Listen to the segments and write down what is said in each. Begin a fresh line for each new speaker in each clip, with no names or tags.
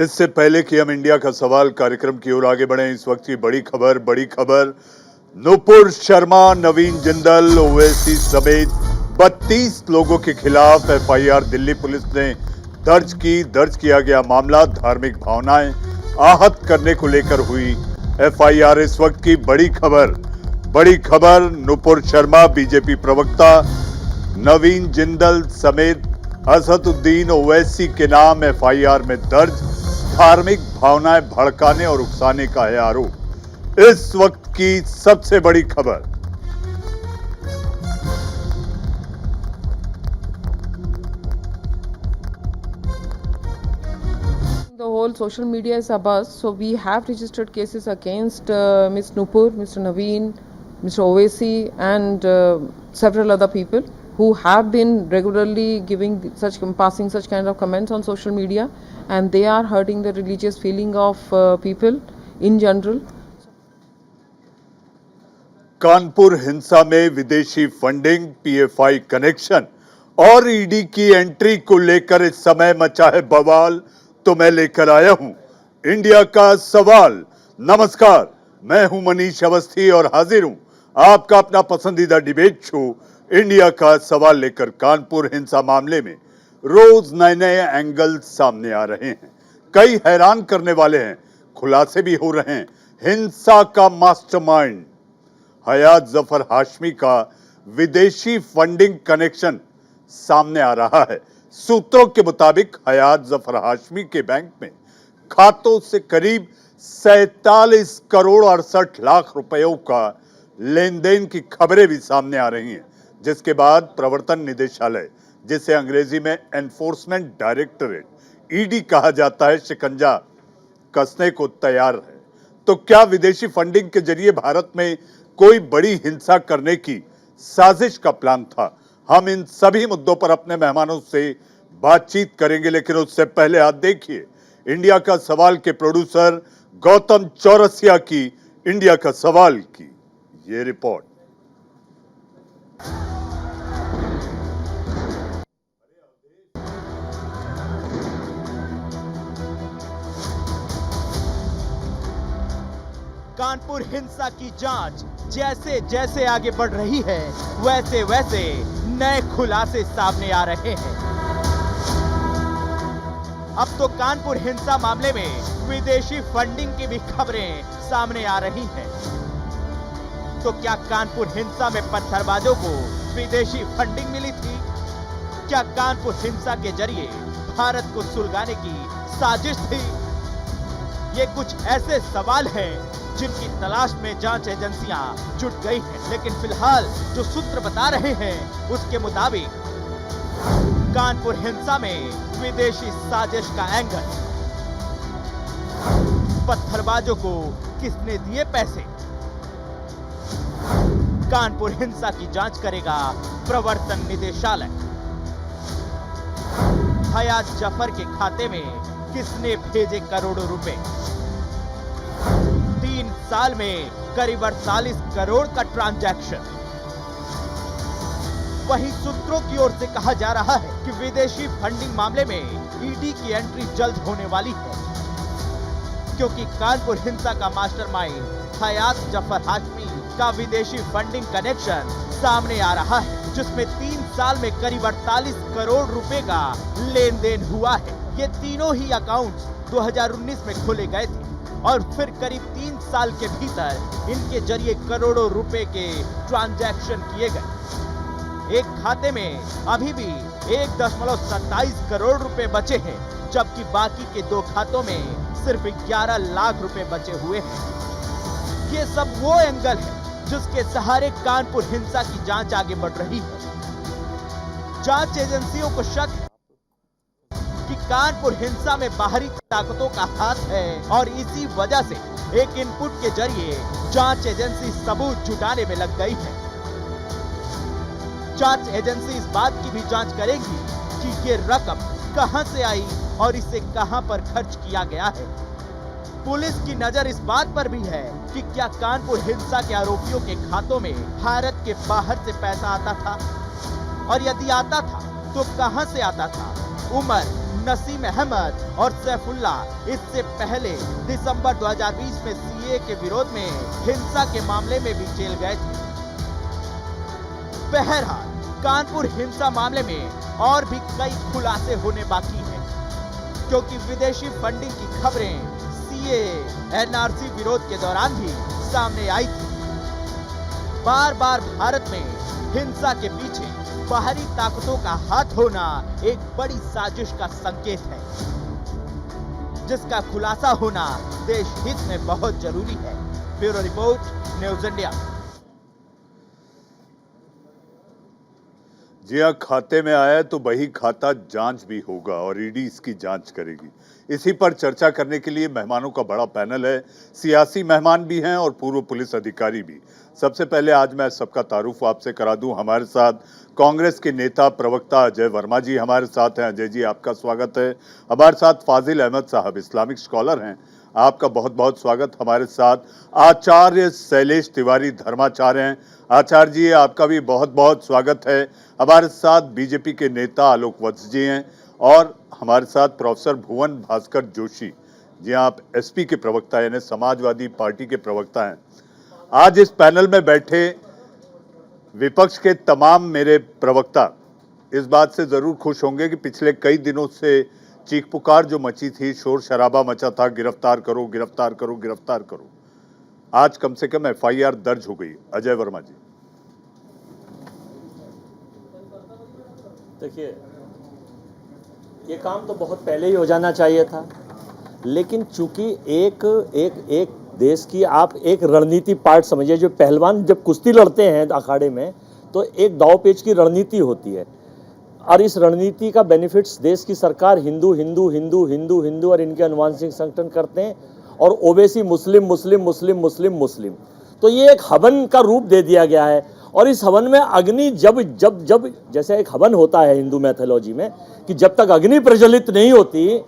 इससे पहले कि हम इंडिया का सवाल कार्यक्रम की ओर आगे बढ़े, इस वक्त की बड़ी खबर। नुपुर शर्मा, नवीन जिंदल, ओवैसी समेत 32 लोगों के खिलाफ एफआईआर दिल्ली पुलिस ने दर्ज किया गया मामला धार्मिक भावनाएं आहत करने को लेकर हुई एफआईआर। इस वक्त की बड़ी खबर नुपुर शर्मा, बीजेपी प्रवक्ता नवीन जिंदल समेत असदुद्दीन ओवैसी के नाम एफआईआर में दर्ज। धार्मिक भावनाएं भड़काने और उकसाने का है आरोप। इस वक्त की सबसे बड़ी खबर।
The whole social media is abuzz, so we have registered cases against Ms. Nupur, Mr. Naveen, Mr. Owaisi, and several other people who have been regularly passing such kind of comments on social media, and they are hurting the religious feeling of people in general.
Kanpur हिंसा में विदेशी funding, PFI connection और ED की entry को लेकर इस समय मचा है बवाल, तो मैं लेकर आया हूं इंडिया का सवाल। नमस्कार, मैं हूं मनीष अवस्थी और हाजिर हूं आपका अपना पसंदीदा डिबेट शो इंडिया का सवाल लेकर। कानपुर हिंसा मामले में रोज नए नए एंगल सामने आ रहे हैं, कई हैरान करने वाले हैं, खुलासे भी हो रहे हैं। हिंसा का मास्टरमाइंड हयात जफर हाशमी का विदेशी फंडिंग कनेक्शन सामने आ रहा है। सूत्रों के मुताबिक हयात जफर हाशमी के बैंक में खातों से करीब 47 करोड़ 68 लाख रुपयों का लेन देन की खबरें भी सामने आ रही हैं, जिसके बाद प्रवर्तन निदेशालय, जिसे अंग्रेजी में एनफोर्समेंट डायरेक्टरेट ईडी कहा जाता है, शिकंजा कसने को तैयार है। तो क्या विदेशी फंडिंग के जरिए भारत में कोई बड़ी हिंसा करने की साजिश का प्लान था? हम इन सभी मुद्दों पर अपने मेहमानों से बातचीत करेंगे, लेकिन उससे पहले आप देखिए इंडिया का सवाल के प्रोड्यूसर गौतम चौरसिया की इंडिया का सवाल की ये रिपोर्ट।
कानपुर हिंसा की जांच जैसे जैसे आगे बढ़ रही है, वैसे वैसे नए खुलासे सामने आ रहे हैं। अब तो कानपुर हिंसा मामले में विदेशी फंडिंग की भी खबरें सामने आ रही हैं। तो क्या कानपुर हिंसा में पत्थरबाजों को विदेशी फंडिंग मिली थी? क्या कानपुर हिंसा के जरिए भारत को सुलगाने की साजिश थी? ये कुछ ऐसे सवाल हैं जिनकी तलाश में जांच एजेंसियां जुट गई हैं, लेकिन फिलहाल जो सूत्र बता रहे हैं उसके मुताबिक कानपुर हिंसा में विदेशी साजिश का एंगल, पत्थरबाजों को किसने दिए पैसे, कानपुर हिंसा की जांच करेगा प्रवर्तन निदेशालय, हयात जफर के खाते में किसने भेजे करोड़ों रुपए, 3 साल में करीब 48 करोड़ का ट्रांजैक्शन। वहीं सूत्रों की ओर से कहा जा रहा है कि विदेशी फंडिंग मामले में ईडी की एंट्री जल्द होने वाली है, क्योंकि कानपुर हिंसा का मास्टरमाइंड हयात जफर हाशमी का विदेशी फंडिंग कनेक्शन सामने आ रहा है, जिसमें 3 साल में करीब 48 करोड़ रुपए का लेन देन हुआ है। ये तीनों ही अकाउंट्स 2019 में खोले गए थे और फिर करीब 3 साल के भीतर इनके जरिए करोड़ों रुपए के ट्रांजैक्शन किए गए। एक खाते में अभी भी 1.27 करोड़ रुपए बचे हैं, जबकि बाकी के 2 खातों में सिर्फ 11 लाख रुपए बचे हुए हैं। ये सब वो एंगल है जिसके सहारे कानपुर हिंसा की जांच आगे बढ़ रही है। जांच एजेंसियों को शक है कि कानपुर हिंसा में बाहरी ताकतों का हाथ है और इसी वजह से एक इनपुट के जरिए जांच एजेंसी सबूत जुटाने में लग गई है। जांच एजेंसी इस बात की भी जांच करेगी कि ये रकम कहां से आई और इसे कहां पर खर्च किया गया है। पुलिस की नजर इस बात पर भी है कि क्या कानपुर हिंसा के आरोपियों के खातों में भारत के बाहर से पैसा आता था, और यदि आता था तो कहां से आता था, उम्र, नसीम अहमद और सैफुल्ला इससे पहले दिसंबर 2020 में सीए के विरोध में हिंसा के मामले में भी जेल गए थे। बहरहाल कानपुर हिंसा मामले में और भी कई खुलासे होने बाकी हैं, क्योंकि विदेशी फंडिंग की खबरें सीए एनआरसी विरोध के दौरान भी सामने आई थी। बार बार भारत में हिंसा के पीछे बाहरी ताकतों का हाथ होना एक बड़ी साजिश का संकेत है, जिसका खुलासा होना देश हित में बहुत जरूरी है। Bureau report, news India.
जी हाँ, खाते में आया है तो वही खाता जांच भी होगा और ईडी इसकी जांच करेगी। इसी पर चर्चा करने के लिए मेहमानों का बड़ा पैनल है। सियासी मेहमान भी हैं और पूर्व पुलिस अधिकारी भी। सबसे पहले आज मैं सबका तारुफ आपसे करा दूं। हमारे साथ कांग्रेस के नेता प्रवक्ता अजय वर्मा जी हमारे साथ हैं। अजय जी, आपका स्वागत है। हमारे साथ फाजिल अहमद साहब इस्लामिक स्कॉलर हैं, आपका बहुत बहुत स्वागत। हमारे साथ आचार्य शैलेश तिवारी धर्माचार्य हैं। आचार्य जी, आपका भी बहुत बहुत स्वागत है। हमारे साथ बीजेपी के नेता आलोक वत्स जी हैं और हमारे साथ प्रोफेसर भुवन भास्कर जोशी जी, आप एसपी के प्रवक्ता यानी समाजवादी पार्टी के प्रवक्ता हैं। आज इस पैनल में बैठे विपक्ष के तमाम मेरे प्रवक्ता इस बात से जरूर खुश होंगे कि पिछले कई दिनों से चीख पुकार जो मची थी, शोर शराबा मचा था, गिरफ्तार करो गिरफ्तार करो गिरफ्तार करो, आज कम से कम एफआईआर दर्ज हो गई। अजय वर्मा जी।
देखिए, ये काम तो बहुत पहले ही हो जाना चाहिए था, लेकिन चूंकि एक देश की आप एक रणनीति पार्ट समझिए। जो पहलवान जब कुश्ती लड़ते हैं अखाड़े में, तो एक दाव पेच की रणनीति होती है और इस रणनीति का बेनिफिट्स देश की सरकार हिंदू हिंदू हिंदू हिंदू हिंदू और इनके अनुवांशिक संगठन करते हैं और ओवैसी मुस्लिम मुस्लिम मुस्लिम मुस्लिम मुस्लिम। तो ये एक हवन का रूप दे दिया गया है और इस हवन में अग्नि जब जब जब जैसे एक हवन होता है हिंदू मैथोलॉजी में कि जब तक अग्नि प्रज्वलित नहीं होती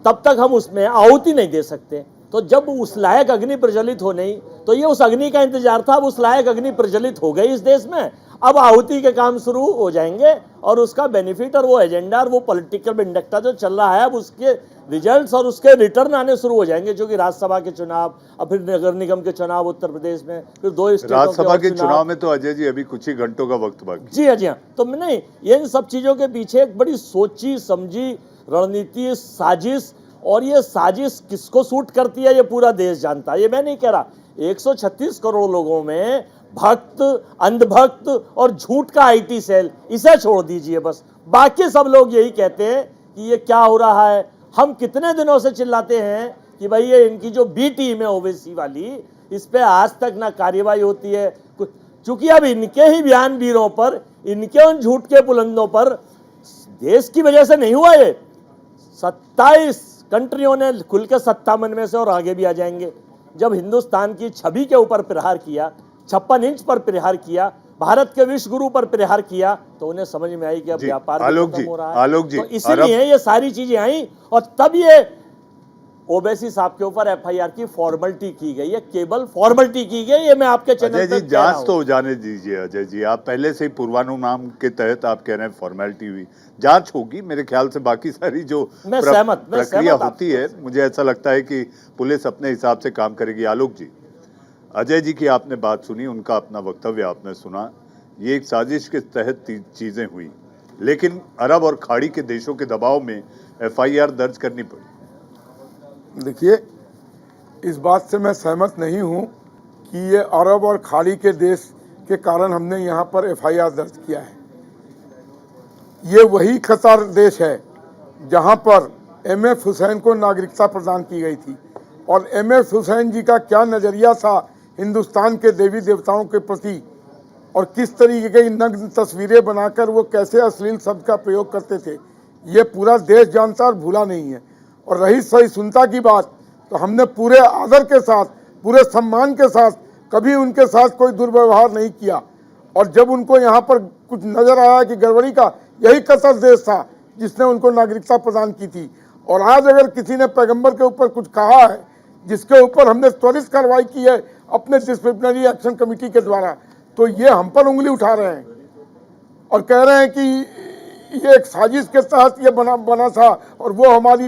तब तक हम उसमें आहुति नहीं दे सकते। तो जब उस लायक अग्नि प्रज्वलित हो नहीं, तो ये उस अग्नि का इंतजार था। अब उस लायक अग्नि प्रज्वलित हो गई इस देश में, अब आहुति के काम शुरू हो जाएंगे और उसका बेनिफिट और वो एजेंडा और वो पॉलिटिकल इंडक्टा जो चल रहा है, अब उसके रिजल्ट्स और उसके रिटर्न आने शुरू हो जाएंगे, जो कि राज्यसभा के चुनाव और फिर नगर निगम के चुनाव उत्तर प्रदेश में, फिर 2 स्टेटों
राज्यसभा के चुनाव में तो अजय जी अभी कुछ ही घंटों का वक्त बाकी।
जी हाँ, जी हाँ। तो नहीं, इन सब चीजों के पीछे एक बड़ी सोची समझी रणनीति, साजिश, और ये साजिश किसको सूट करती है ये पूरा देश जानता है। ये मैं नहीं कह रहा। 136 करोड़ लोगों में भक्त, अंधभक्त और झूठ का आईटी सेल, इसे छोड़ दीजिए बस। बाकी सब लोग यही कहते हैं कि ये क्या हो रहा है। हम कितने दिनों से चिल्लाते हैं कि भाई ये इनकी जो बी टीम है ओवैसी वाली, इस पे आज तक ना कार्यवाही होती है। चूंकि अब इनके ही बयानवीरों पर, इनके उन झूठ के बुलंदों पर देश की वजह से नहीं हुआ। ये 27 कंट्रियों ने खुल के 57 में से और आगे भी आ जाएंगे। जब हिंदुस्तान की छवि के ऊपर प्रहार किया, 56 इंच पर प्रहार किया, भारत के विश्व गुरु पर प्रहार किया, तो उन्हें समझ में आई कि अब व्यापार खत्म हो रहा है। तो इसीलिए ये सारी चीजें आई और तब ये ओवैसी साहब के ऊपर एफआईआर की फॉर्मेलिटी की गई है, केवल फॉर्मेलिटी की गई। ये मैं आपके चैनल
अजय जी जांच तो जाने दीजिए। अजय जी, आप पहले से ही पूर्वानुमान के तहत आप कह रहे हैं फॉर्मेलिटी हुई, जांच होगी मेरे ख्याल से। बाकी सारी जो प्रक्रिया होती है, मुझे ऐसा लगता है कि पुलिस अपने हिसाब से काम करेगी। आलोक जी, अजय जी की आपने बात सुनी, उनका अपना वक्तव्य आपने सुना। ये एक साजिश के तहत चीजें हुई, लेकिन अरब और खाड़ी के देशों के दबाव में एफआईआर दर्ज करनी पड़ी।
देखिए, इस बात से मैं सहमत नहीं हूं कि ये अरब और खाड़ी के देश के कारण हमने यहाँ पर एफआईआर दर्ज किया है। ये वही कतर देश है जहाँ पर एमएफ हुसैन को नागरिकता प्रदान की गई थी और एमएफ हुसैन जी का क्या नज़रिया था हिंदुस्तान के देवी देवताओं के प्रति और किस तरीके की नग्न तस्वीरें बनाकर वो कैसे अश्लील शब्द का प्रयोग करते थे, ये पूरा देश जानता और भूला नहीं है। और रही सहिष्णुता की बात, तो हमने पूरे आदर के साथ, पूरे सम्मान के साथ कभी उनके साथ कोई दुर्व्यवहार नहीं किया। और जब उनको यहाँ पर कुछ नजर आया कि गड़बड़ी का, यही कतर देश था जिसने उनको नागरिकता प्रदान की थी। और आज अगर किसी ने पैगंबर के ऊपर कुछ कहा है जिसके ऊपर हमने त्वरित कार्रवाई की है अपने डिसिप्लिनरी एक्शन कमेटी के द्वारा, तो ये हम पर उंगली उठा रहे हैं और कह रहे हैं कि ये एक साजिश के तहत ये बना था और वो हमारी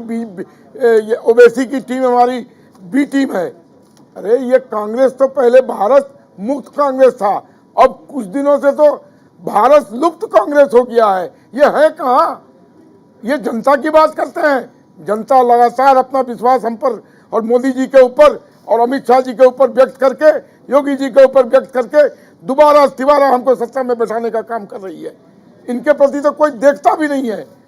ये ओवैसी की टीम हमारी बी टीम है। अरे ये कांग्रेस तो पहले भारत मुक्त कांग्रेस था, अब कुछ दिनों से तो भारत लुप्त कांग्रेस हो गया है। ये है कहाँ? ये जनता की बात करते हैं। जनता लगातार अपना विश्वास हम पर और मोदी जी के ऊपर और अमित शाह जी के ऊपर व्यक्त करके, योगी जी के ऊपर व्यक्त करके दोबारा तिबारा हमको सत्ता में बैठाने का काम कर रही है। इनके प्रति तो कोई देखता भी नहीं है।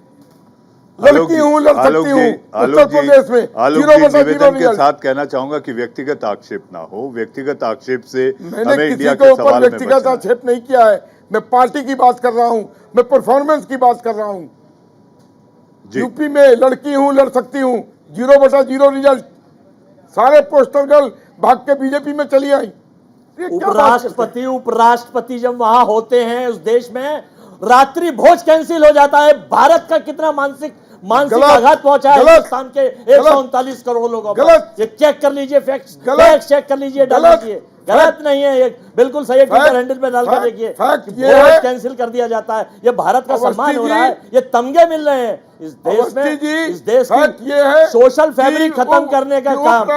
लड़की हूँ, लड़ सकती हूँ उत्तर प्रदेश में।
निवेदन के साथ कहना चाहूंगा कि व्यक्तिगत आक्षेप ना हो। व्यक्तिगत आक्षेप से
मैंने किसी के ऊपर व्यक्तिगत आक्षेप नहीं किया है। मैं पार्टी की बात कर रहा हूँ, मैं परफॉर्मेंस की बात कर रहा हूँ। यूपी में लड़की हूँ, लड़ सकती हूँ, 0/0 रिजल्ट। सारे पोस्टर गर्ल भाग के बीजेपी में चली आई।
उपराष्ट्रपति जब वहां होते हैं उस देश में, रात्रि भोज कैंसिल हो जाता है। भारत का कितना मानसिक आघात पहुंचा है हिंदुस्तान के 139 करोड़ लोगों को। ये चेक कर लीजिए, फैक्ट्स चेक कर लीजिए, डाल लीजिए। गलत नहीं है, ये बिल्कुल सही है। ट्विटर हैंडल पे डालकर देखिए, भोज कैंसिल कर दिया जाता है। ये भारत का सम्मान हो रहा है, ये तमगे मिल रहे हैं इस देश में। इस देश की सोशल फैब्रिक खत्म करने का काम,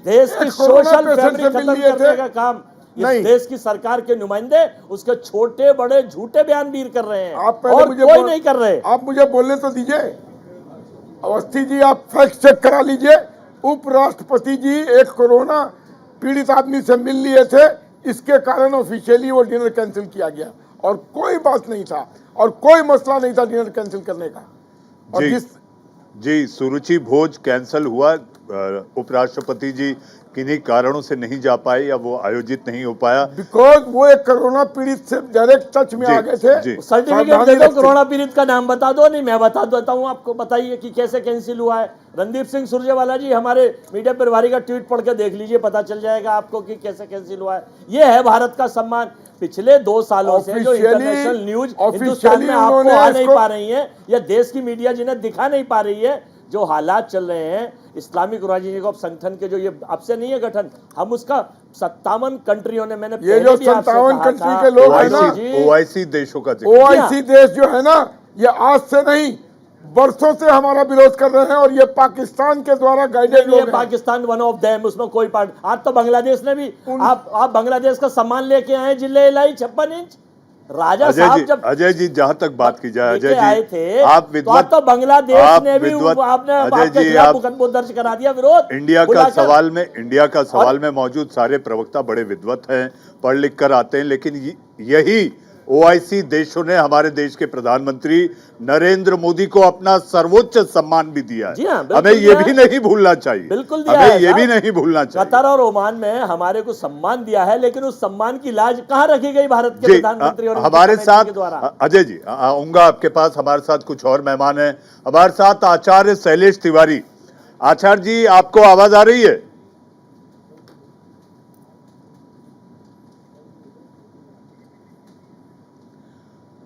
देश की सोशल फैब्रिक खत्म करने का काम इस देश की सरकार के नुमाइंदे उसके छोटे बड़े झूठे बयान भी कर रहे हैं, और कोई नहीं कर रहे।
आप मुझे बोलने तो दीजिए। अवस्थी जी, आप फैक्ट चेक करा लीजिए। उपराष्ट्रपति जी एक कोरोना पीड़ित आदमी से मिल लिए थे, इसके कारण ऑफिशियली वो डिनर कैंसिल किया गया और कोई बात नहीं था और कोई मसला नहीं था डिनर कैंसिल करने का। और
जी सुरुचि भोज कैंसिल हुआ। उपराष्ट्रपति जी किन्हीं कारणों से नहीं जा पाए या वो आयोजित नहीं हो पाया,
बिकॉज वो एक कोरोना पीड़ित से डायरेक्ट टच में आ गए थे।
सर्टिफिकेट दे दो, कोरोना पीड़ित का नाम बता दो। नहीं, मैं बता देता हूँ आपको, बताइए कि कैसे कैंसिल हुआ है। रणदीप सिंह सुरजेवाला जी, हमारे मीडिया प्रभारी का ट्वीट पढ़ के देख लीजिए, पता चल जाएगा आपको कि कैसे कैंसिल हुआ है। ये है भारत का सम्मान। पिछले 2 सालों से जो इंटरनेशनल न्यूज हिंदुस्तान में आपको आ नहीं पा रही है, या देश की मीडिया जिन्हें दिखा नहीं पा रही है, जो हालात चल रहे हैं इस्लामिक राजनीतिक संगठन के, जो ये अब से नहीं है गठन, हम उसका 57 कंट्रियों ने, मैंने
ये जो 57 कंट्री के लोग हैं ना,
ओआईसी देशों का,
ओआईसी देश जो है ना, ये आज से नहीं बरसों से हमारा विरोध कर रहे हैं और ये पाकिस्तान के द्वारा गाइडेड लोग हैं।
पाकिस्तान वन ऑफ देम, उसमें कोई पार्ट। आज तो बांग्लादेश ने भी, आप बांग्लादेश का सम्मान लेके आए, जिले लाई 56 इंच राजा साहब। जब
अजय जी, जहां तक बात की जाए, अजय
आए थे,
आप
विद्वत, तो बांग्लादेश ने भी आपने मुकदमा दर्ज करा दिया, विरोध।
इंडिया का सवाल में मौजूद सारे प्रवक्ता बड़े विद्वत हैं, पढ़ लिख कर आते हैं, लेकिन यही ओआईसी देशों ने हमारे देश के प्रधानमंत्री नरेंद्र मोदी को अपना सर्वोच्च सम्मान भी दिया है। हमें ये भी नहीं भूलना चाहिए,
बिल्कुल दिया
हमें ये भी नहीं भूलना चाहिए।
कतर और ओमान में हमारे को सम्मान दिया है, लेकिन उस सम्मान की लाज कहाँ रखी गई भारत के प्रधानमंत्री और
हमारे साथ। अजय जी, आऊंगा आपके पास। हमारे साथ कुछ और मेहमान हैं। हमारे साथ आचार्य शैलेश तिवारी। आचार्य जी, आपको आवाज आ रही है?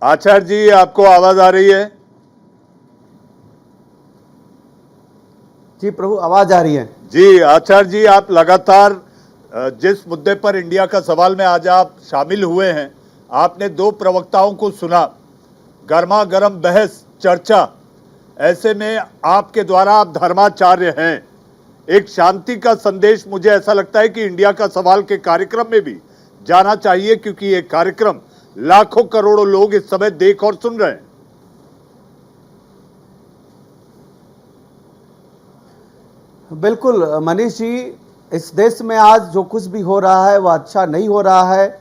आचार्य जी, आपको आवाज आ रही है?
जी प्रभु, आवाज आ रही है।
जी आचार्य जी, आप लगातार जिस मुद्दे पर इंडिया का सवाल में आज आप शामिल हुए हैं, आपने 2 प्रवक्ताओं को सुना, गर्मा गर्म बहस चर्चा। ऐसे में आपके द्वारा, आप धर्माचार्य हैं, एक शांति का संदेश मुझे ऐसा लगता है कि इंडिया का सवाल के कार्यक्रम में भी जाना चाहिए, क्योंकि ये कार्यक्रम लाखों करोड़ों लोग इस समय देख और सुन रहे हैं।
बिल्कुल मनीष जी, इस देश में आज जो कुछ भी हो रहा है वह अच्छा नहीं हो रहा है।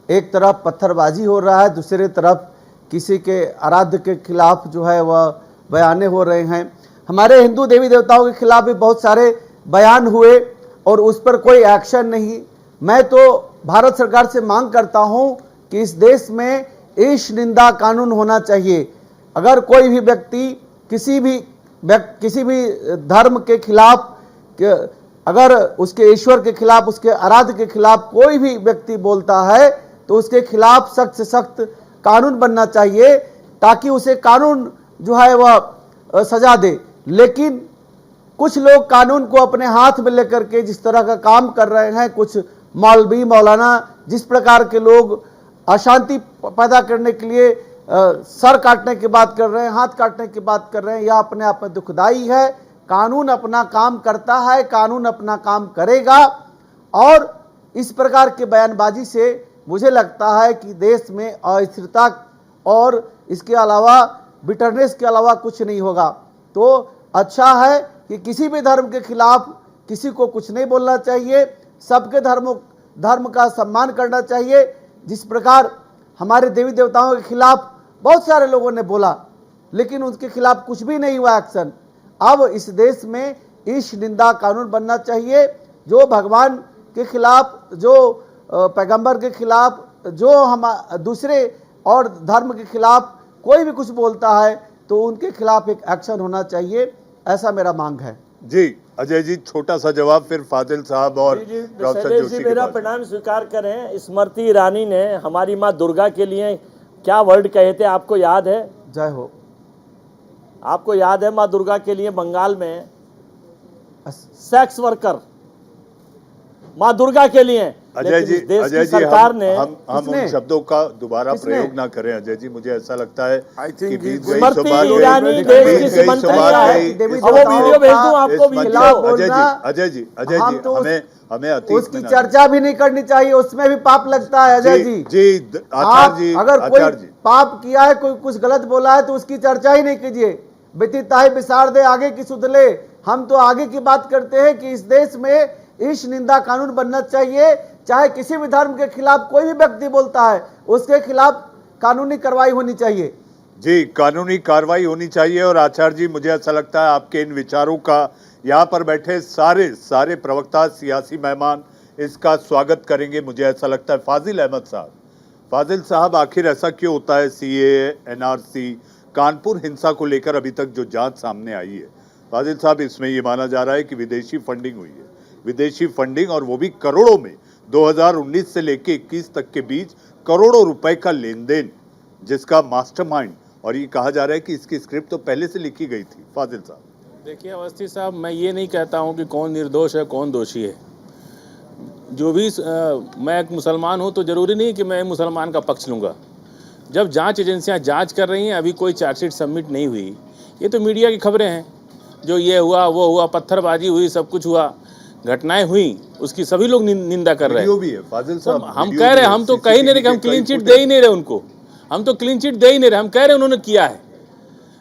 एक तरफ पत्थरबाजी हो रहा है, दूसरी तरफ किसी के आराध्य के खिलाफ जो है वह बयाने हो रहे हैं। हमारे हिंदू देवी देवताओं के खिलाफ भी बहुत सारे बयान हुए और उस पर कोई एक्शन नहीं। मैं तो भारत सरकार से मांग करता हूं कि इस देश में ईश निंदा कानून होना चाहिए। अगर कोई भी व्यक्ति किसी भी धर्म के खिलाफ, अगर उसके ईश्वर के खिलाफ, उसके आराध्य के खिलाफ कोई भी व्यक्ति बोलता है तो उसके खिलाफ सख्त से सख्त कानून बनना चाहिए, ताकि उसे कानून जो है वह सजा दे। लेकिन कुछ लोग कानून को अपने हाथ में लेकर के जिस तरह का काम कर रहे हैं, कुछ मौलवी मौलाना, जिस प्रकार के लोग अशांति पैदा करने के लिए सर काटने की बात कर रहे हैं, हाथ काटने की बात कर रहे हैं, यह अपने आप में दुखदाई है। कानून अपना काम करता है, कानून अपना काम करेगा। और इस प्रकार की बयानबाजी से मुझे लगता है कि देश में अस्थिरता और इसके अलावा बिटरनेस के अलावा कुछ नहीं होगा। तो अच्छा है कि किसी भी धर्म के खिलाफ किसी को कुछ नहीं बोलना चाहिए, सबके धर्म का सम्मान करना चाहिए। जिस प्रकार हमारे देवी देवताओं के खिलाफ बहुत सारे लोगों ने बोला, लेकिन उनके खिलाफ कुछ भी नहीं हुआ एक्शन। अब इस देश में ईश निंदा कानून बनना चाहिए। जो भगवान के खिलाफ, जो पैगंबर के खिलाफ, जो हम दूसरे और धर्म के खिलाफ कोई भी कुछ बोलता है तो उनके खिलाफ एक एक्शन होना चाहिए, ऐसा मेरा मांग है।
जी अजय जी, छोटा सा जवाब, फिर फाजिल साहब और प्रोफेसर
शैलेश
जोशी
जी
के
मेरा
पास।
प्रणाम स्वीकार करें। स्मृति ईरानी ने हमारी माँ दुर्गा के लिए क्या वर्ड कहे थे, आपको याद है?
जय हो।
आपको याद है माँ दुर्गा के लिए बंगाल में सेक्स वर्कर, माँ दुर्गा के लिए।
अजय जी,
लेकिन इस देश
अजय
की
जी,
सरकार ने
हम उन
किसने?
शब्दों का दोबारा
किसने?
प्रयोग ना करें अजय जी। मुझे ऐसा लगता है
I
कि
think
बीत
he's
गई
स्मृति
सो बात गई,
ईरानी
बीत
देश
गई
की
सो
मंत्री
बात
है।
गई।
देवी
अब वो वीडियो भेज दूं आपको,
इस
वीडियो।
खिलाफ
अजय जी,
बोलना,
अजय जी, अजय
हम
जी,
तो
हमें अतीत
उसकी
में ना-
चर्चा भी नहीं करनी चाहिए, उसमें भी पाप लगता है अजय जी।
जी
आप
आचार्य जी,
अगर कोई
आचार्य जी,
पाप किया है, कोई कुछ गलत बोला है तो उसकी चर्चा ही नहीं कीजिए। बितिताई बिसार दे आगे की सुधले। हम तो आगे की बात करते हैं कि इस देश में ईश निंदा कानून बनना चाहिए। चाहे किसी भी धर्म के खिलाफ कोई भी व्यक्ति बोलता है, उसके खिलाफ कानूनी कार्रवाई होनी चाहिए।
जी कानूनी कार्रवाई होनी चाहिए। और आचार्य जी, मुझे ऐसा लगता है आपके इन विचारों का यहाँ पर बैठे सारे प्रवक्ता, सियासी मेहमान इसका स्वागत करेंगे, मुझे ऐसा लगता है। फाजिल अहमद साहब, फाजिल साहब, आखिर ऐसा क्यों होता है? सीएए, एनआरसी, कानपुर हिंसा को लेकर अभी तक जो जांच सामने आई है, फाजिल साहब, इसमें ये माना जा रहा है कि विदेशी फंडिंग हुई है, विदेशी फंडिंग, और वो भी करोड़ों में। 2019 से लेके 21 तक के बीच करोड़ों रुपए का लेन देन, जिसका मास्टरमाइंड, और ये कहा जा रहा है कि इसकी स्क्रिप्ट तो पहले से लिखी गई थी। फाजिल साहब,
देखिए अवस्थी साहब, मैं ये नहीं कहता हूँ कि कौन निर्दोष है कौन दोषी है। जो भी मैं एक मुसलमान हूँ तो ज़रूरी नहीं कि मैं मुसलमान का पक्ष लूँगा। जब जांच एजेंसियां जांच कर रही हैं, अभी कोई चार्जशीट सबमिट नहीं हुई, ये तो मीडिया की खबरें हैं। जो ये हुआ वो हुआ, पत्थरबाजी हुई, सब कुछ हुआ, घटनाएं हुई, उसकी सभी लोग निंदा कर रहे हैं।
वीडियो भी है फाजिल साहब,
हम
वीडियो
कह
भी
रहे हैं,
है,
हम तो कह ही नहीं रहे कि हम
CCTV
क्लीन
का
चिट
फुटेज।
दे ही नहीं रहे उनको, हम तो क्लीन चिट दे ही नहीं रहे। हम कह रहे हैं उन्होंने किया है,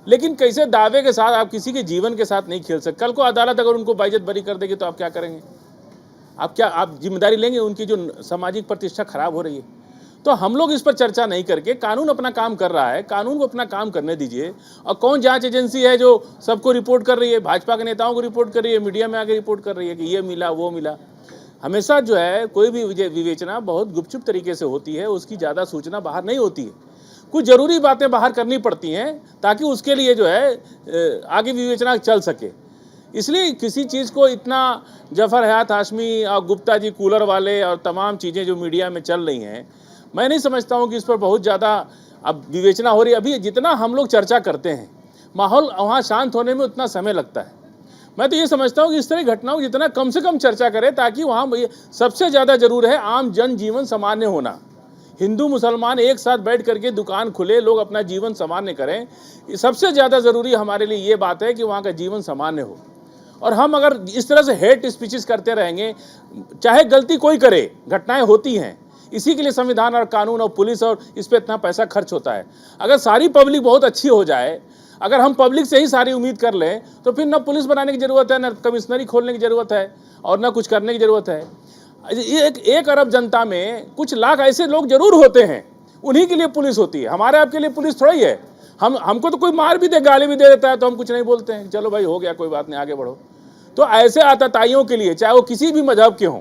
लेकिन कैसे दावे के साथ आप किसी के जीवन के साथ नहीं खेल सकते। कल को अदालत अगर उनको बाइज्जत बरी कर देगी तो आप क्या करेंगे? आप जिम्मेदारी लेंगे? उनकी जो सामाजिक प्रतिष्ठा खराब हो रही है। तो हम लोग इस पर चर्चा नहीं करके, कानून अपना काम कर रहा है, कानून को अपना काम करने दीजिए। और कौन जांच एजेंसी है जो सबको रिपोर्ट कर रही है? भाजपा के नेताओं को रिपोर्ट कर रही है, मीडिया में आके रिपोर्ट कर रही है कि ये मिला वो मिला। हमेशा जो है कोई भी विवेचना बहुत गुपचुप तरीके से होती है, उसकी ज़्यादा सूचना बाहर नहीं होती है। कुछ ज़रूरी बातें बाहर करनी पड़ती हैं ताकि उसके लिए जो है आगे विवेचना चल सके। इसलिए किसी चीज़ को इतना जफर हयात हाशमी और गुप्ता जी कूलर वाले और तमाम चीज़ें जो मीडिया में चल रही हैं, मैं नहीं समझता हूँ कि इस पर बहुत ज़्यादा अब विवेचना हो रही है। अभी जितना हम लोग चर्चा करते हैं, माहौल वहाँ शांत होने में उतना समय लगता है। मैं तो ये समझता हूँ कि इस तरह की घटनाओं जितना कम से कम चर्चा करें, ताकि वहाँ सबसे ज़्यादा ज़रूर है आम जनजीवन सामान्य होना। हिंदू मुसलमान एक साथ बैठ करके दुकान खुले, लोग अपना जीवन सामान्य करें। सबसे ज़्यादा ज़रूरी हमारे लिए ये बात है कि वहाँ का जीवन सामान्य हो। और हम अगर इस तरह से हेट स्पीचेस करते रहेंगे, चाहे गलती कोई करे, घटनाएं होती हैं, इसी के लिए संविधान और कानून और पुलिस और इस पर इतना पैसा खर्च होता है। अगर सारी पब्लिक बहुत अच्छी हो जाए, अगर हम पब्लिक से ही सारी उम्मीद कर लें, तो फिर न पुलिस बनाने की ज़रूरत है, न कमिश्नरी खोलने की ज़रूरत है, और न कुछ करने की ज़रूरत है। एक अरब जनता में कुछ लाख ऐसे लोग जरूर होते हैं, उन्हीं के लिए पुलिस होती है। हमारे आपके लिए पुलिस थोड़ा ही है। हमको तो कोई मार भी दे, गाली भी दे देता है तो हम कुछ नहीं बोलते हैं, चलो भाई हो गया, कोई बात नहीं, आगे बढ़ो। तो ऐसे आतताइयों के लिए, चाहे वो किसी भी मजहब के हों,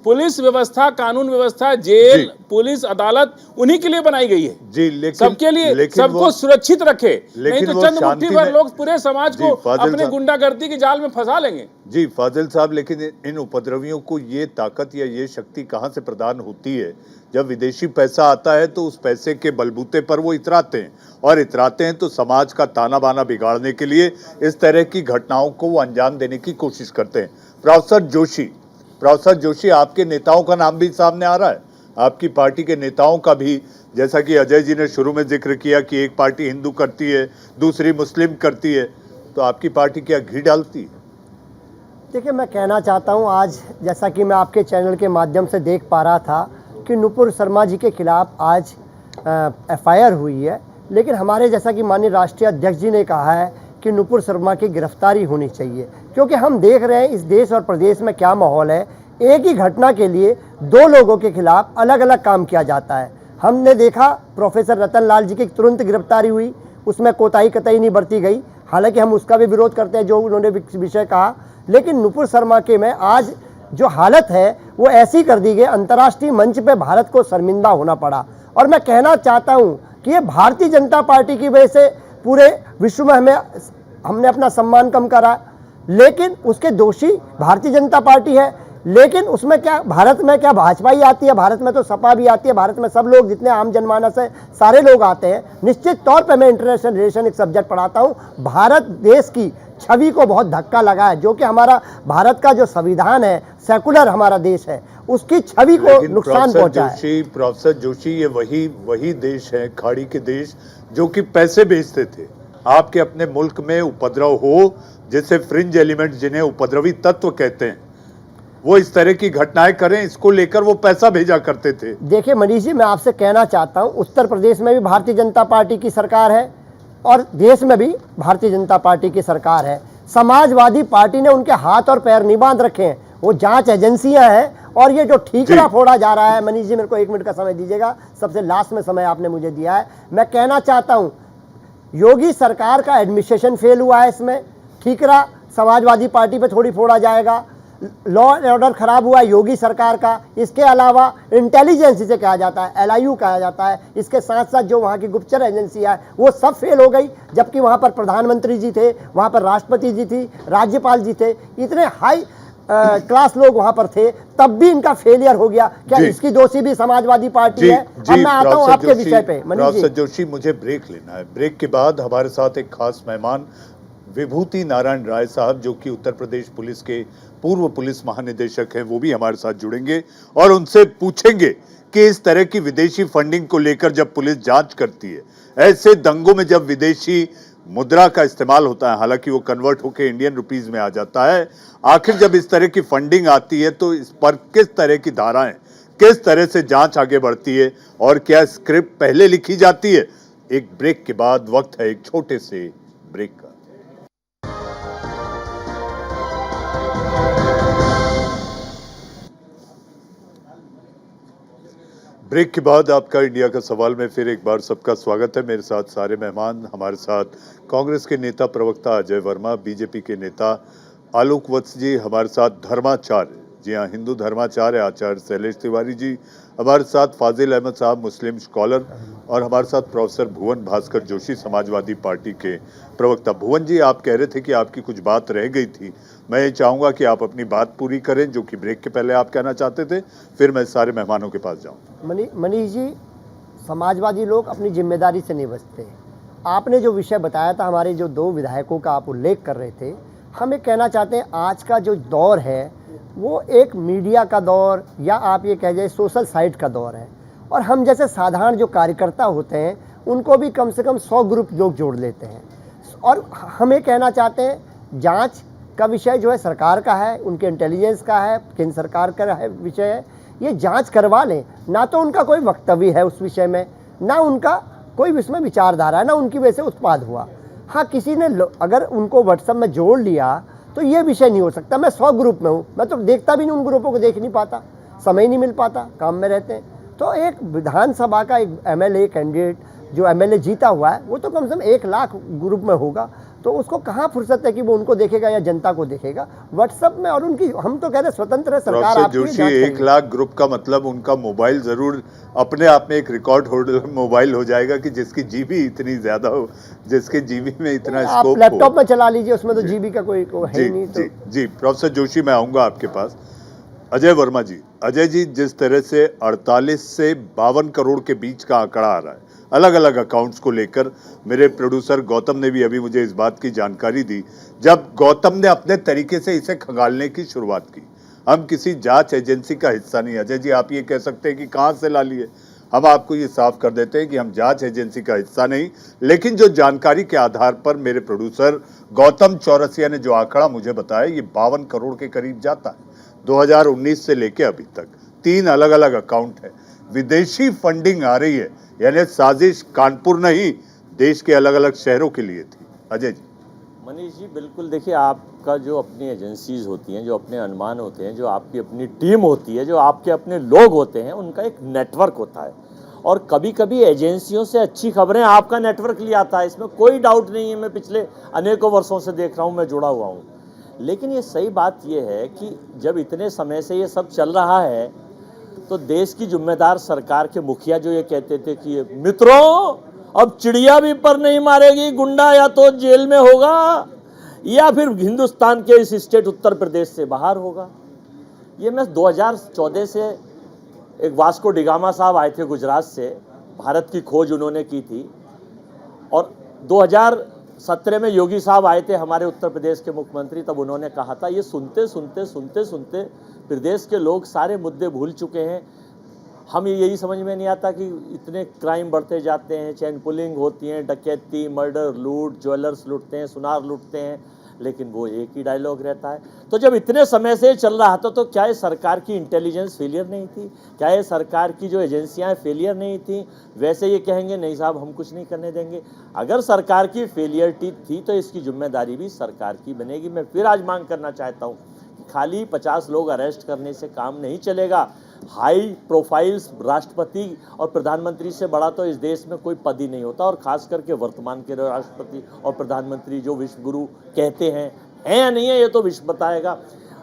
पुलिस व्यवस्था, कानून व्यवस्था, जेल, पुलिस, अदालत उन्हीं के लिए बनाई गई है
जी, लेकिन
सबके लिए, सबको सुरक्षित रखे। नहीं तो चंद मुट्ठी भर लोग पूरे समाज को अपने गुंडागर्दी की जाल में फंसा लेंगे।
जी फाजिल साहब, लेकिन इन उपद्रवियों को ये ताकत या ये शक्ति कहाँ से प्रदान होती है? जब विदेशी पैसा आता है तो उस पैसे के बलबूते पर वो इतराते हैं, और इतराते हैं तो समाज का ताना बाना बिगाड़ने के लिए इस तरह की घटनाओं को वो अंजाम देने की कोशिश करते हैं। प्रोफेसर जोशी, आपके नेताओं का नाम भी सामने आ रहा है। आपकी पार्टी के नेताओं का भी, जैसा कि अजय जी ने शुरू में जिक्र किया कि एक पार्टी हिंदू करती है, दूसरी मुस्लिम करती है, तो आपकी पार्टी क्या घी डालती है?
देखिए, मैं कहना चाहता हूं, आज जैसा कि मैं आपके चैनल के माध्यम से देख पा रहा था कि नुपुर शर्मा जी के खिलाफ आज एफआईआर हुई है, लेकिन हमारे जैसा कि माननीय राष्ट्रीय अध्यक्ष जी ने कहा है कि नुपुर शर्मा की गिरफ्तारी होनी चाहिए, क्योंकि हम देख रहे हैं इस देश और प्रदेश में क्या माहौल है। एक ही घटना के लिए दो लोगों के खिलाफ अलग अलग काम किया जाता है। हमने देखा प्रोफेसर रतन लाल जी की तुरंत गिरफ्तारी हुई, उसमें कोताही कतई नहीं बरती गई, हालांकि हम उसका भी विरोध करते हैं जो उन्होंने विषय कहा। लेकिन नुपुर शर्मा के में आज जो हालत है वो ऐसी कर दी गई, अंतर्राष्ट्रीय मंच पे भारत को शर्मिंदा होना पड़ा। और मैं कहना चाहता हूं कि ये भारतीय जनता पार्टी की वजह से पूरे विश्व में हमने अपना सम्मान कम करा, लेकिन उसके दोषी भारतीय जनता पार्टी है। लेकिन उसमें क्या, भारत में क्या भाजपा ही आती है? भारत में तो सपा भी आती है, भारत में सब लोग जितने आम जनमानस है सारे लोग आते हैं। निश्चित तौर पे मैं इंटरनेशनल रिलेशन एक सब्जेक्ट पढ़ाता हूँ। भारत देश की छवि को बहुत धक्का लगा है, जो कि हमारा भारत का जो संविधान है, सेकुलर हमारा देश है, उसकी छवि को नुकसान पहुंचा है।
प्रोफेसर जोशी, ये वही देश है, खाड़ी के देश, जो कि पैसे बेचते थे। आपके अपने मुल्क में उपद्रव हो, जैसे फ्रिंज एलिमेंट जिन्हें उपद्रवी तत्व कहते हैं, वो इस तरह की घटनाएं करें, इसको लेकर वो पैसा भेजा करते थे।
देखिए मनीष जी, मैं आपसे कहना चाहता हूं, उत्तर प्रदेश में भी भारतीय जनता पार्टी की सरकार है और देश में भी भारतीय जनता पार्टी की सरकार है। समाजवादी पार्टी ने उनके हाथ और पैर नहीं बांध रखे हैं, वो जांच एजेंसियां हैं। और ये जो ठीकरा फोड़ा जा रहा है, मनीष जी मेरे को 1 मिनट का समय दीजिएगा, सबसे लास्ट में समय आपने मुझे दिया है। मैं कहना चाहता हूं, योगी सरकार का एडमिनिस्ट्रेशन फेल हुआ है, इसमें ठीकरा समाजवादी पार्टी पे थोड़ी फोड़ा जाएगा। लॉ एंड ऑर्डर खराब हुआ है योगी सरकार का। इसके अलावा इंटेलिजेंस जिसे कहा जाता है, LIU कहा जाता है, इसके साथ साथ जो वहाँ की गुप्तचर एजेंसियाँ है वो सब फेल हो गई। जबकि वहाँ पर प्रधानमंत्री जी थे, वहाँ पर राष्ट्रपति जी थी, राज्यपाल जी थे, इतने हाई क्लास लोग वहाँ पर थे, तब भी इनका फेलियर हो गया। क्या इसकी दोषी भी समाजवादी पार्टी है? अब मैं आता हूँ आपके विषय पे।
प्रोफेसर जोशी, मुझे ब्रेक लेना है। ब्रेक के बाद हमारे साथ एक खास मेहमान विभूति नारायण राय साहब, जो कि उत्तर प्रदेश पुलिस के पूर्व पुलिस महानिदेशक हैं, वो भी हमारे साथ जुड़ेंगे और उनसे पूछेंगे कि इस तरह की विदेशी फंडिंग को लेकर जब पुलिस जांच करती है, ऐसे दंगों में जब विदेशी मुद्रा का इस्तेमाल होता है, हालांकि वो कन्वर्ट होकर इंडियन रुपीज में आ जाता है, आखिर जब इस तरह की फंडिंग आती है तो इस पर किस तरह की धाराएं, किस तरह से जांच आगे बढ़ती है और क्या स्क्रिप्ट पहले लिखी जाती है? एक ब्रेक के बाद वक्त है एक छोटे से ब्रेक का। ब्रेक के बाद आपका इंडिया का सवाल में फिर एक बार सबका स्वागत है। मेरे साथ सारे मेहमान, हमारे साथ कांग्रेस के नेता प्रवक्ता अजय वर्मा, बीजेपी के नेता आलोक वत्स जी, हमारे साथ धर्माचार्य, जी हाँ हिंदू धर्माचार्य आचार्य शैलेश तिवारी जी, हमारे साथ फाजिल अहमद साहब मुस्लिम स्कॉलर, और हमारे साथ प्रोफेसर भुवन भास्कर जोशी समाजवादी पार्टी के प्रवक्ता। भुवन जी, आप कह रहे थे कि आपकी कुछ बात रह गई थी, मैं ये चाहूँगा कि आप अपनी बात पूरी करें जो कि ब्रेक के पहले आप कहना चाहते थे, फिर मैं सारे मेहमानों के पास जाऊँ।
मनीष जी, समाजवादी लोग अपनी जिम्मेदारी से नहीं बचते। आपने जो विषय बताया था, हमारे जो 2 विधायकों का आप उल्लेख कर रहे थे, हम ये कहना चाहते हैं आज का जो दौर है वो एक मीडिया का दौर, या आप ये कह जाए सोशल साइट का दौर है। और हम जैसे साधारण जो कार्यकर्ता होते हैं उनको भी कम से कम 100 ग्रुप लोग जोड़ लेते हैं। और हम ये कहना चाहते हैं, जांच का विषय जो है सरकार का है, उनके इंटेलिजेंस का है, केंद्र सरकार का है विषय है, ये जांच करवा लें। ना तो उनका कोई वक्तव्य है उस विषय में, ना उनका कोई उसमें विचारधारा है, ना उनकी वजह से उत्पाद हुआ। हाँ, किसी ने अगर उनको व्हाट्सएप में जोड़ लिया तो ये विषय नहीं हो सकता। मैं 100 ग्रुप में हूँ, मैं तो देखता भी नहीं, उन ग्रुपों को देख नहीं पाता, समय नहीं मिल पाता, काम में रहते हैं। तो एक विधानसभा का एक MLA कैंडिडेट जो MLA जीता हुआ है वो तो कम से कम 1 लाख ग्रुप में होगा, तो उसको कहाँ फुर्सत है कि वो उनको देखेगा या जनता को देखेगा व्हाट्सएप में। और उनकी, हम तो कह रहे स्वतंत्र है सरकार। आप
जोशी, 1 लाख ग्रुप का मतलब उनका मोबाइल जरूर अपने आप में एक रिकॉर्ड होल्डर मोबाइल हो जाएगा कि जिसकी जीबी इतनी ज्यादा हो, जिसके जीबी में इतना स्कोप हो।
आप लैपटॉप में चला लीजिए, उसमें तो जीबी का कोई है नहीं।
जी प्रोफेसर जोशी, मैं आऊंगा आपके पास। अजय वर्मा जी, अजय जी, जिस तरह से 48 से 52 करोड़ के बीच का आंकड़ा आ रहा है अलग अलग अकाउंट्स को लेकर, मेरे प्रोड्यूसर गौतम ने भी अभी मुझे इस बात की जानकारी दी, जब गौतम ने अपने तरीके से इसे खंगालने की शुरुआत की। हम किसी जांच एजेंसी का हिस्सा नहीं। अजय जी, आप ये कह सकते हैं कि कहां से ला लिए, हम आपको ये साफ कर देते हैं कि हम जांच एजेंसी का हिस्सा नहीं, लेकिन जो जानकारी के आधार पर मेरे प्रोड्यूसर गौतम चौरसिया ने जो आंकड़ा मुझे बताया, ये 52 करोड़ के करीब जाता है। 2019 से लेके अभी तक 3 अलग अलग अकाउंट है, विदेशी फंडिंग आ रही है, यानी साजिश कानपुर नहीं, देश के अलग अलग शहरों के लिए थी। अजय जी।
मनीष जी, बिल्कुल देखिए, आपका जो अपनी एजेंसीज होती हैं, जो अपने अनुमान होते हैं, जो आपकी अपनी टीम होती है, जो आपके अपने लोग होते हैं, उनका एक नेटवर्क होता है। और कभी कभी एजेंसियों से अच्छी खबरें आपका नेटवर्क ले आता है, इसमें कोई डाउट नहीं है। मैं पिछले अनेकों वर्षों से देख रहा हूँ, मैं जुड़ा हुआ हूँ। लेकिन ये सही बात ये है कि जब इतने समय से ये सब चल रहा है, तो देश की जिम्मेदार सरकार के मुखिया जो ये कहते थे कि मित्रों, अब चिड़िया भी पर नहीं मारेगी, गुंडा या तो जेल में होगा या फिर हिंदुस्तान के इस स्टेट उत्तर प्रदेश से बाहर होगा। ये मैं 2014 से, एक वास्को डिगामा साहब आए थे गुजरात से, भारत की खोज उन्होंने की थी, और 2017 में योगी साहब आए थे हमारे उत्तर प्रदेश के मुख्यमंत्री, तब उन्होंने कहा था ये सुनते सुनते प्रदेश के लोग सारे मुद्दे भूल चुके हैं। हमें यही समझ में नहीं आता कि इतने क्राइम बढ़ते जाते हैं, चेन पुलिंग होती हैं, डकैती, मर्डर, लूट, ज्वेलर्स लूटते हैं, सुनार लूटते हैं, लेकिन वो एक ही डायलॉग रहता है। तो जब इतने समय से चल रहा था, तो क्या ये सरकार की इंटेलिजेंस फेलियर नहीं थी? क्या ये सरकार की जो एजेंसियां फेलियर नहीं थी? वैसे ये कहेंगे नहीं साहब हम कुछ नहीं करने देंगे। अगर सरकार की फेलियरिटी थी तो इसकी जिम्मेदारी भी सरकार की बनेगी। मैं फिर आज मांग करना चाहता हूँ, खाली 50 लोग अरेस्ट करने से काम नहीं चलेगा। हाई प्रोफाइल्स राष्ट्रपति और प्रधानमंत्री से बड़ा तो इस देश में कोई पद ही नहीं होता, और खास करके वर्तमान के राष्ट्रपति और प्रधानमंत्री जो विश्व गुरु कहते हैं या नहीं है, ये तो विश्व बताएगा।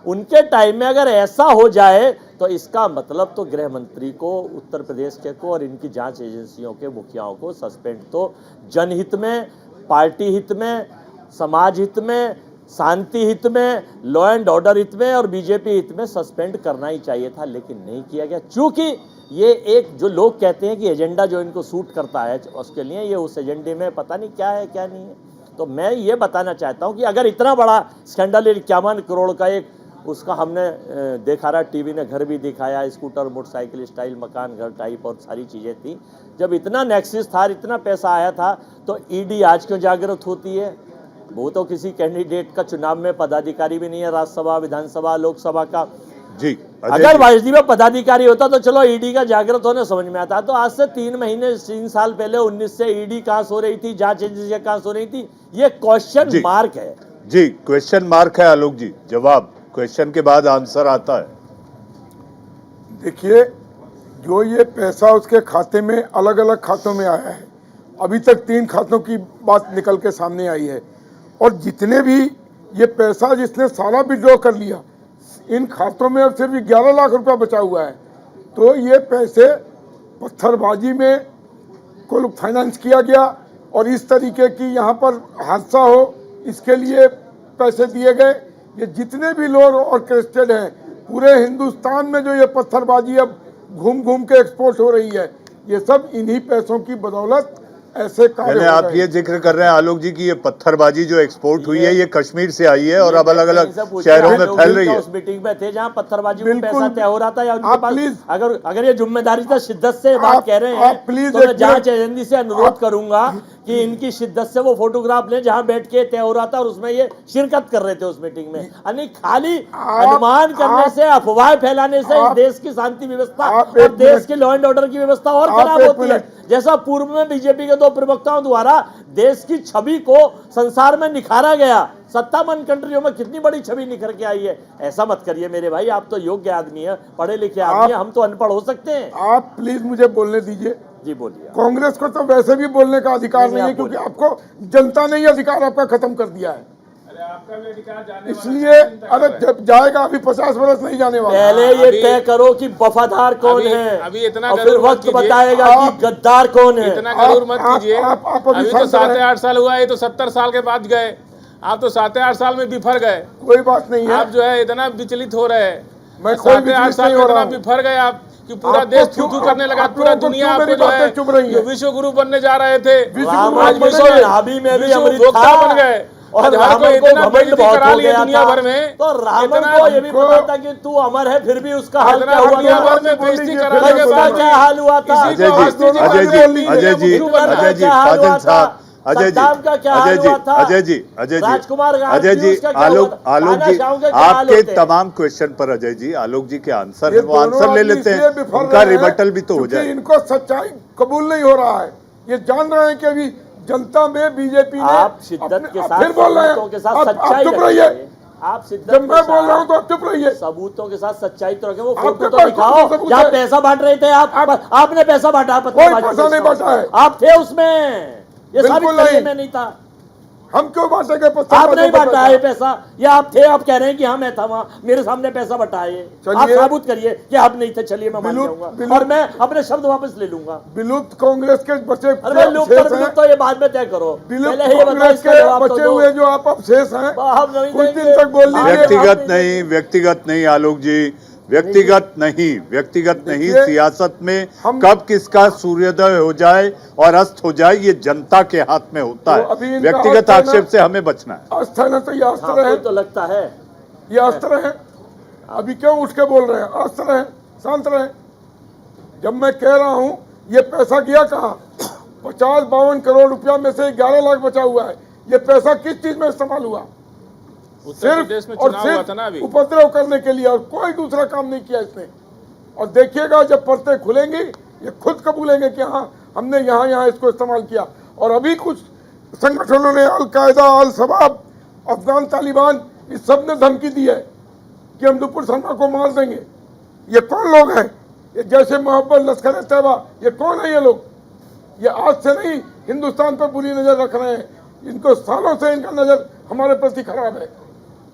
उनके टाइम में अगर ऐसा हो जाए तो इसका मतलब तो गृह मंत्री को, उत्तर प्रदेश के को और इनकी जांच एजेंसियों के मुखियाओं को सस्पेंड तो जनहित में, पार्टी हित में, समाज हित में, शांति हित में, लॉ एंड ऑर्डर हित में और बीजेपी हित में सस्पेंड करना ही चाहिए था, लेकिन नहीं किया गया। चूंकि ये एक जो लोग कहते हैं कि एजेंडा जो इनको सूट करता है, उसके लिए ये उस एजेंडे में पता नहीं क्या है क्या नहीं है। तो मैं ये बताना चाहता हूँ कि अगर इतना बड़ा स्कैंडल 51 करोड़ का एक, उसका हमने देखा रहा, टीवी ने घर भी दिखाया, स्कूटर मोटरसाइकिल स्टाइल मकान घर टाइप और सारी चीज़ें थी। जब इतना नेक्सिस था, इतना पैसा आया था, तो ईडी आज क्यों जागृत होती है? वो तो किसी कैंडिडेट का चुनाव में पदाधिकारी भी नहीं है, राज्यसभा, विधानसभा, लोकसभा का
जी।
अगर वाजदी में पदाधिकारी होता तो चलो ईडी का जागृत होने समझ में आता। तो आज से 3 साल पहले 19 से ईडी कहां सो रही थी, जांच एजेंसी कहां सो रही थी? ये क्वेश्चन मार्क है
जी, क्वेश्चन मार्क है। आलोक जी, जवाब क्वेश्चन के बाद आंसर आता है।
देखिए, जो ये पैसा उसके खाते में, अलग अलग खातों में आया है, अभी तक 3 खातों की बात निकल के सामने आई है, और जितने भी ये पैसा जिसने सारा विड्रॉ कर लिया, इन खातों में अब सिर्फ 11 लाख रुपया बचा हुआ है। तो ये पैसे पत्थरबाजी में को फाइनेंस किया गया, और इस तरीके की यहाँ पर हादसा हो, इसके लिए पैसे दिए गए। ये जितने भी लोग ऑर्केस्ट्रेटेड हैं, पूरे हिंदुस्तान में जो ये पत्थरबाजी अब घूम घूम के एक्सपोर्ट हो रही है, ये सब इन्हीं पैसों की बदौलत ऐसे कार्य।
आप ये जिक्र कर रहे हैं आलोक जी कि ये पत्थरबाजी जो एक्सपोर्ट हुई है, ये कश्मीर से आई है और अब अलग अलग शहरों में फैल रही है।
उस मीटिंग में थे जहां पत्थरबाजी में पैसा तय हो रहा था, या उनके पास अगर ये जिम्मेदारी था, शिद्दत से बात कह रहे हैं, तो मैं जांच एजेंसी से अनुरोध करूंगा कि इनकी शिद्दत से वो फोटोग्राफ लें जहां बैठ के तय हो रहा था, और उसमें ये शिरकत कर रहे थे उस मीटिंग में। यानी खाली अनुमान करने से, अफवाह फैलाने से इस देश की शांति व्यवस्था और देश की लॉ एंड ऑर्डर की व्यवस्था और खराब होती है। जैसा पूर्व में बीजेपी के 2 प्रवक्ताओं द्वारा देश की छवि को संसार में निखारा गया, सत्तावन कंट्रियों में कितनी बड़ी छवि निखर के आई है। ऐसा मत करिए मेरे भाई, आप तो योग्य आदमी है, पढ़े लिखे आदमी है, हम तो अनपढ़ हो सकते हैं।
आप प्लीज मुझे बोलने दीजिए।
जी बोलिए।
कांग्रेस को तो वैसे भी बोलने का अधिकार नहीं है, क्योंकि आपको जनता ने अधिकार आपका खत्म कर दिया है।
आपका भी अधिकार जाने
इसलिए अरे जब जाएगा, अभी 50 वर्ष नहीं जाने वाला।
पहले ये तय करो कि वफादार कौन है,
अभी इतना
और फिर वक्त बताएगा कि गद्दार कौन है।
इतना गरूर मत कीजिए। अभी तो 7-8 साल हुआ, ये तो 70 साल के बाद गए। आप तो 7-8 साल में बिफर गए।
कोई बात नहीं है,
आप जो है इतना विचलित हो रहे हैं।
मैं 7-8
साल में इतना बिफर गए आप कि पूरा देश थू थू करने लगा, पूरा दुनिया आपको जो है विश्व गुरु बनने जा रहे थे, आज विश्व भोक्ता बन गए।
और
हर
रावण
कोई
को
इतना
घमंड
बेइज्जती
बहुत
करा
हो
लिया
गया
दुनिया
था।
भर में,
तो रावण
इतना
को ये भी
हमको-
पता था कि तू अमर है, फिर भी उसका हाल
इतना
क्या हुआ
दुनिया
था?
भर में बेइज्जती
बोलिए,
कराने के
उसका
बाद
क्या हाल हुआ था?
किसी
अजय
को
जी,
हस्ती जी
अजय जी,
बोली,
अजय जी,
हिटलर का
अजय जी,
क्या हाल हुआ
फाजिल
था?
साहब, अजय जी,
सद्दाम का क्या हाल
अजय जी,
हुआ था?
अजय जी, अजय जी,
राजकुमार गांधी
अजय जी,
उसका क्या हुआ
आलोक
था?
आलोक जी,
तानाशाहों के क्या हाल
आपके
होते हैं?
तमाम क्वेश्चन पर अजय जी, आलोक जी के आंसर
ये
है, वो
दोनों
आंसर ले
आदमी
लेते
इसलिए
हैं,
बिफर
उनका
रहे हैं
रिबटल भी तो हो
क्योंकि
जाए।
इनको सच्चाई कबूल नहीं हो रहा है। ये जान रहे हैं कि अभी जनता में बीजेपी ने
आप शिद्दत के साथ
फिर बोल रहे
सबूतों के
हैं
साथ
आप
सच्चाई
चुप
रखिए।
रहिए।
आप शिद्दत
जब
के
मैं बोल रहा हूँ
साथ
तो आप चुप रहिए।
सबूतों के साथ सच्चाई तो रखें। वो
आपके
फोटो तो
पास
दिखाओ
कौन सा सबूत
जहाँ
है?
पैसा बांट रहे थे आपने पैसा बांटा?
कोई
पत्रकारों
पैसा नहीं
को
बांटा है।
आप थे उसमें, ये साबित
बिल्कुल
करिए
नहीं।
मैं नहीं था।
हम क्यों बांटेंगे?
आप नहीं बांटा है पैसा, या आप थे, आप कह रहे हैं कि हाँ मैं था वहां, मेरे सामने पैसा बटाए। आप
चलिए।
साबुत करिए कि आप नहीं थे, चलिए मैं मान
बिल्कुल,
जाऊंगा
बिल्कुल।
और मैं अपने शब्द वापस ले लूंगा।
विलुप्त कांग्रेस के बचे
अरे लोग
शेष हैं।
तो ये बाद में तय करो,
विलुप्त
पहले ये बताओ
कांग्रेस
इसका
के
जवाब तो
बचे
दो।
हुए जो आप अवशेष हैं
हम नहीं
कुछ दिन
देंगे।
तक बोल लीजिए।
व्यक्तिगत नहीं, व्यक्तिगत नहीं,
देखिए,
सियासत में
हम-
कब किसका सूर्योदय हो जाए और अस्त हो जाए ये जनता के हाथ में होता
तो अभी
है।
इनका
व्यक्तिगत
अस्त्र है
आक्षेप
ना?
से हमें बचना है।
अस्त्र है तो ये अस्त्र
आपको
है,
तो लगता है
ये अस्त्र है। अभी क्यों उठ के बोल रहे हैं? अस्त्र है, शांत रहे। जब मैं कह रहा हूं ये पैसा गया कहाँ? 50-52 करोड़ रुपया में से 11 लाख बचा हुआ है। ये पैसा किस चीज में इस्तेमाल हुआ?
उत्तर प्रदेश में
और
चुनाव हुआ था ना अभी।
उपद्रव करने के लिए, और कोई दूसरा काम नहीं किया इसने। और देखिएगा जब परतें खुलेंगी ये खुद कबूलेंगे कि हाँ हमने यहाँ इसको इस्तेमाल किया। और अभी कुछ संगठनों ने, अल-कायदा, अल-शबाब, अफगान तालिबान, इस सब ने धमकी दी है कि हम नुपुर शर्मा को मार देंगे। ये कौन लोग हैं? ये जैसे मोहब्बत, लश्कर तैयबा, ये कौन है ये लोग? ये आज से नहीं हिंदुस्तान पर बुरी नज़र रख रहे हैं। इनको सालों से इनका नज़र हमारे प्रति खराब है।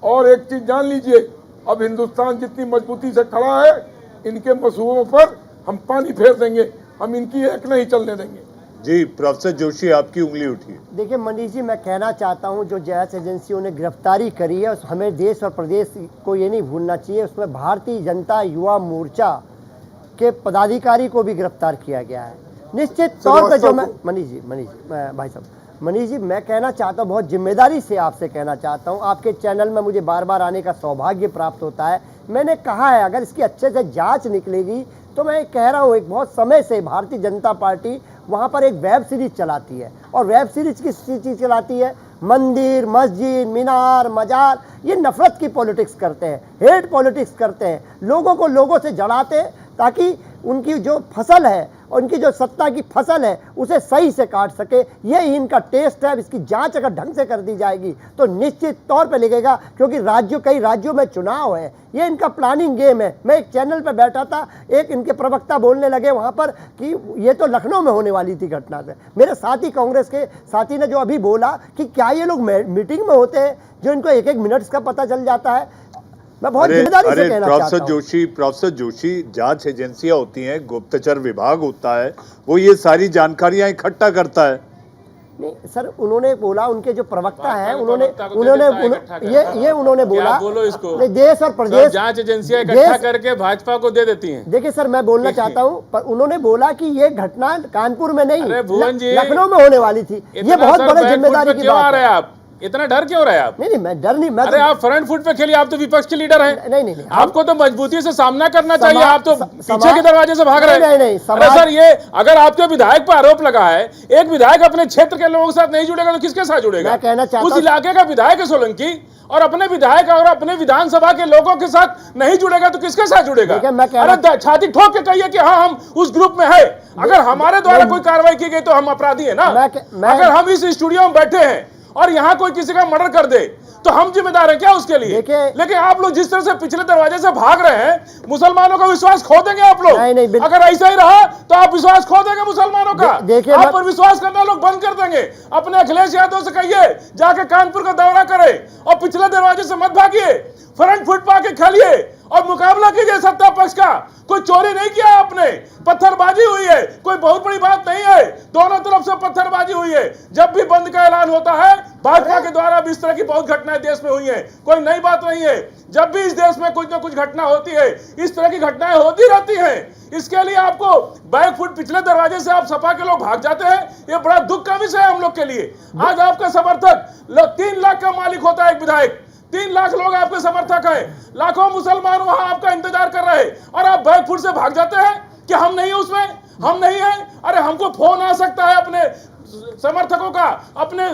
और एक चीज़ जान लीजिए, अब हिंदुस्तान जितनी मजबूती से खड़ा है, इनके मसूओं पर हम पानी फेर देंगे। हम इनकी एक नहीं चलने देंगे।
जी, प्रोफेसर जोशी आपकी उंगली उठी है।
देखिए मनीष जी, मैं कहना चाहता हूं जो जांच एजेंसियों ने गिरफ्तारी करी है हमें देश और प्रदेश को ये नहीं भूलना चाहिए, उसमें भारतीय जनता युवा मोर्चा के पदाधिकारी को भी गिरफ्तार किया गया है। निश्चित तौर पर जो मैं मनीष जी भाई साहब, मनीष जी मैं कहना चाहता हूँ, बहुत जिम्मेदारी से आपसे कहना चाहता हूँ, आपके चैनल में मुझे बार बार आने का सौभाग्य प्राप्त होता है। मैंने कहा है अगर इसकी अच्छे से जांच निकलेगी तो मैं कह रहा हूँ एक बहुत समय से भारतीय जनता पार्टी वहाँ पर एक वेब सीरीज चलाती है। और वेब सीरीज किस चीज़ चलाती है? मंदिर, मस्जिद, मीनार, मजार, ये नफरत की पॉलिटिक्स करते हैं, हेट पॉलिटिक्स करते हैं, लोगों को लोगों से जड़ाते हैं ताकि उनकी जो फसल है, उनकी जो सत्ता की फसल है, उसे सही से काट सके। यही इनका टेस्ट है। अब इसकी जांच अगर ढंग से कर दी जाएगी तो निश्चित तौर पे लगेगा, क्योंकि कई राज्यों में चुनाव है। ये इनका प्लानिंग गेम है। मैं एक चैनल पे बैठा था, एक इनके प्रवक्ता बोलने लगे वहाँ पर कि ये तो लखनऊ में होने वाली थी घटना से। मेरे साथी कांग्रेस के साथी ने जो अभी बोला कि क्या ये लोग मीटिंग में होते हैं जो इनको एक मिनट का पता चल जाता है। मैं बहुत जिम्मेदारी से कहना चाहता हूं।
प्रोफेसर जोशी, जांच एजेंसियां होती हैं, गुप्तचर विभाग होता है, वो ये सारी जानकारियां इकट्ठा करता है।
नहीं सर, उन्होंने बोला, उनके जो प्रवक्ता हैं उन्होंने
ये
उन्होंने बोला,
बोलो इसको,
देश और प्रदेश
जांच एजेंसियां इकट्ठा करके भाजपा को दे देती हैं।
देखिए सर, मैं बोलना चाहता हूँ, पर उन्होंने बोला कि ये घटना कानपुर में नहीं,
अरे भुवन जी,
लखनऊ में होने वाली थी। ये बहुत बड़े जिम्मेदारी की बात है।
आप इतना डर क्यों रहे आप?
नहीं, मैं डर नहीं, मैं
अरे आप फ्रंट फुट पे खेलिए, आप तो विपक्ष के लीडर हैं।
नहीं,
आपको तो मजबूती से सामना करना चाहिए, आप तो पीछे के दरवाजे से भाग रहे हैं।
नहीं,
अरे सर, ये अगर आपके विधायक पर आरोप लगा है, एक विधायक अपने क्षेत्र के लोगों के साथ नहीं जुड़ेगा तो किसके साथ जुड़ेगा?
मैं कहना चाहता
उस
हूं,
इलाके का विधायक है सोलंकी, और अपने विधायक और अपने विधानसभा के लोगों के साथ नहीं जुड़ेगा तो किसके साथ जुड़ेगा? अरे छाती ठोक के कहिए कि हाँ हम उस ग्रुप में है। अगर हमारे द्वारा कोई कार्रवाई की गई तो हम अपराधी है ना। अगर हम इस स्टूडियो में बैठे हैं और यहाँ कोई किसी का मर्डर कर दे तो हम जिम्मेदार हैं क्या उसके लिए? लेकिन आप लोग जिस तरह से पिछले दरवाजे से भाग रहे हैं, मुसलमानों का विश्वास खो देंगे आप लोग।
नहीं,
अगर ऐसा ही रहा तो आप विश्वास खो देंगे मुसलमानों का। आप पर विश्वास करना लोग बंद कर देंगे। अपने अखिलेश यादव से कहिए जाके कानपुर का दौरा करे और पिछले दरवाजे से मत भागिए, फ्रंट फुट पा के खेलिए और मुकाबला कीजिए सत्ता पक्ष का। कोई चोरी नहीं किया आपने, पत्थरबाजी हुई है, कोई बहुत बड़ी बात नहीं है, दोनों तरफ से पत्थरबाजी हुई है। जब भी बंद का ऐलान होता है भाजपा के द्वारा भी इस तरह की बहुत घटनाएं देश में हुई हैं, कोई नई बात नहीं है। जब भी इस देश में कुछ ना कुछ घटना होती है, इस तरह की घटनाएं होती रहती हैं। इसके लिए आपको बैक फुट पिछले दरवाजे से आप सपा के लोग भाग जाते हैं, ये बड़ा दुख का विषय है हम लोग के लिए। आज आपका समर्थक 3 लाख का मालिक होता है एक विधायक, 3 लाख लोग आपके समर्थक हैं, लाखों मुसलमान वहां आपका इंतजार कर रहे हैं और आप बैक फुट से भाग जाते हैं कि हम नहीं उसमें, हम नहीं हैं। अरे हमको फोन आ सकता है अपने समर्थकों का, अपने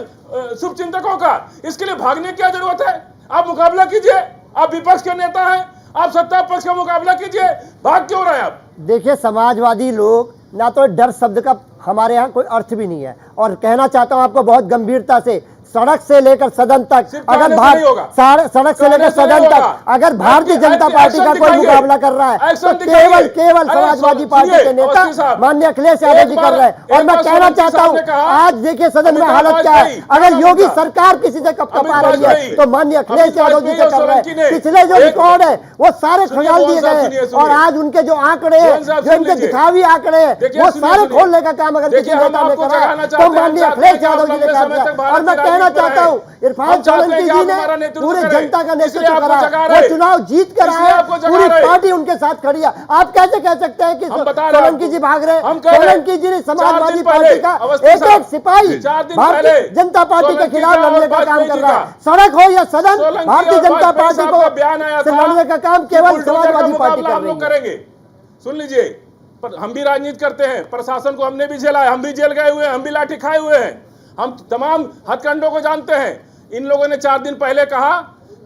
शुभचिंतकों का, इसके लिए भागने की क्या जरूरत है? आप मुकाबला कीजिए, आप विपक्ष के नेता हैं, आप सत्ता पक्ष का मुकाबला कीजिए, भाग क्यों रहे आप?
देखिए, समाजवादी लोग ना तो डर शब्द का हमारे यहाँ कोई अर्थ भी नहीं है, और कहना चाहता हूँ आपको बहुत गंभीरता से, सड़क से लेकर सदन तक, अगर सड़क से लेकर सदन तक अगर भारतीय जनता पार्टी का कोई मुकाबला कर रहा है तो केवल समाजवादी पार्टी के नेता माननीय अखिलेश यादव जी कर रहे हैं। और मैं कहना चाहता हूं, आज देखिए सदन में हालत क्या है। अगर योगी सरकार किसी से कपकपा रही है तो माननीय अखिलेश यादव जी से कर रहे हैं। पिछले जो रिकॉर्ड है वो सारे खंगाल दिए गए हैं, और आज उनके जो आंकड़े हैं, जो इनके दिखावी आंकड़े हैं, वो सारे खोलने का काम अगर किसी नेता ने करा तो माननीय अखिलेश यादव जी ने कहा। और मैं कहना चाहता हूं, इरफान सोलंकी जी ने पूरी जनता का नेतृत्व करा, वो चुनाव जीत कर आए, पूरी पार्टी उनके साथ खड़ी है। आप कैसे कह सकते हैं कि सोलंकी जी भाग रहे? सोलंकी जी ने समाजवादी पार्टी का एक सिपाही भारतीय जनता पार्टी के खिलाफ लड़ने का काम कर रहा है। सड़क हो या सदन, भारतीय जनता पार्टी को लड़ने का काम केवल समाजवादी पार्टी कर रही है।
सुन लीजिए, पर हम भी राजनीति करते हैं, प्रशासन को हमने भी झेला है, हम भी जेल गए हुए हैं, हम भी लाठी खाए हुए हैं, हम तमाम हथकंडों को जानते हैं। इन लोगों ने 4 दिन पहले कहा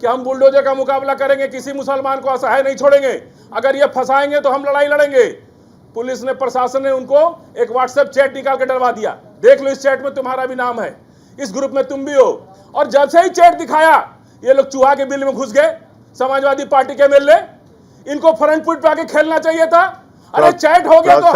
कि हम बुलडोजर का मुकाबला करेंगे, किसी मुसलमान को असहाय नहीं छोड़ेंगे, अगर ये फंसाएंगे तो हम लड़ाई लड़ेंगे। पुलिस ने, प्रशासन ने उनको एक व्हाट्सएप चैट निकाल के डरवा दिया, देख लो इस चैट में तुम्हारा भी नाम है, इस ग्रुप में तुम भी हो। और जब से ही चैट दिखाया ये लोग चूहा के बिल में घुस गए। समाजवादी पार्टी के एमएलए, इनको फ्रंट फुट पे आके खेलना चाहिए था। अरे चैट हो गया तो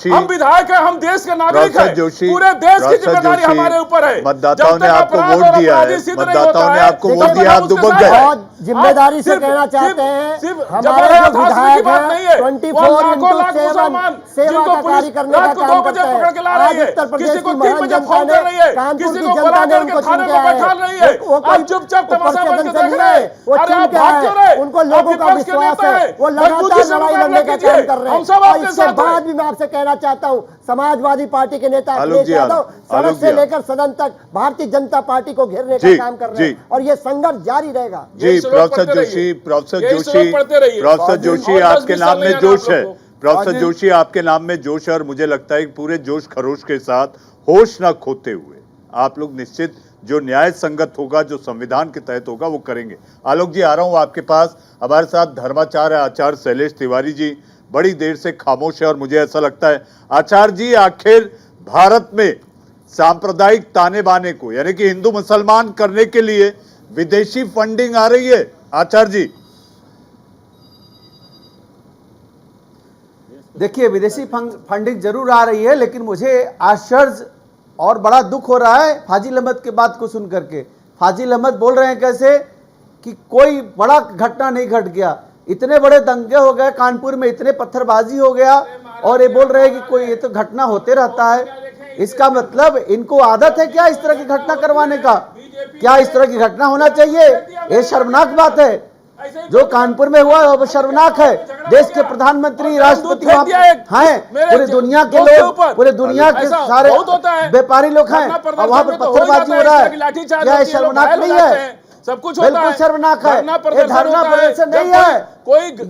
हम विधायक हैं, हम देश के नागरिक हैं, पूरे देश की जिम्मेदारी हमारे ऊपर है।
मतदाताओं ने आपको वोट दिया है, मतदाताओं ने आपको वोट दिया, आप दुबक गए।
बहुत जिम्मेदारी से कहना चाहते हैं, हमारे जो विधायक हैं 24/7 सेवा का कार्य करने का काम करते हैं। आज उत्तर प्रदेश की महान जनता ने, कानपुर की जनता ने उनको चुन के आए, वो कोई प्रदर्शन नहीं है, वो चुन के आए, उनको लोगों का विश्वास है, वो लगातार लड़ाई लड़ने का काम कर रहे हैं। इसके बाद भी मैं आपसे कहना चाहता हूं, समाजवादी पार्टी के नेता अखिलेश यादव सड़क से लेकर सदन तक भारतीय जनता पार्टी को घेरने का काम कर रहे हैं, और ये संघर्ष जारी रहेगा।
जी प्रोफेसर जोशी, आपके नाम में जोश है, प्रोफेसर जोशी आपके नाम में जोश है, और मुझे लगता है कि पूरे जोश खरोश के साथ होश न खोते हुए आप लोग निश्चित जो न्याय संगत होगा, जो संविधान के तहत होगा, वो करेंगे। आलोक जी, आ रहा हूं आपके पास। हमारे साथ धर्माचार्य आचार्य शैलेश तिवारी जी बड़ी देर से खामोश है, और मुझे ऐसा लगता है आचार्य जी, आखिर भारत में सांप्रदायिक ताने बाने को, यानी कि हिंदू मुसलमान करने के लिए विदेशी फंडिंग आ रही है। आचार्य जी,
देखिए, विदेशी फंडिंग जरूर आ रही है, लेकिन मुझे आश्चर्य और बड़ा दुख हो रहा है फाजिल अहमद के बात को सुन करके। फाजिल अहमद बोल रहे हैं कैसे कि कोई बड़ा घटना नहीं घट गया, इतने बड़े दंगे हो गए कानपुर में, इतने पत्थरबाजी हो गया, और ये बोल रहे हैं कि कोई ये तो घटना होते रहता है। इसका मतलब इनको आदत है क्या इस तरह की घटना करवाने का? क्या इस तरह की घटना होना चाहिए? ये शर्मनाक बात है जो कानपुर में हुआ, वो शर्मनाक है। देश के प्रधानमंत्री, राष्ट्रपति हैं, पूरी दुनिया के लोग, पूरे दुनिया के सारे व्यापारी लोग हैं, और वहां पर पत्थरबाजी हो रहा है। क्या ये शर्मनाक नहीं है?
सब कुछ
बिल्कुल शर्मनाक है। ये धरना प्रदर्शन नहीं है,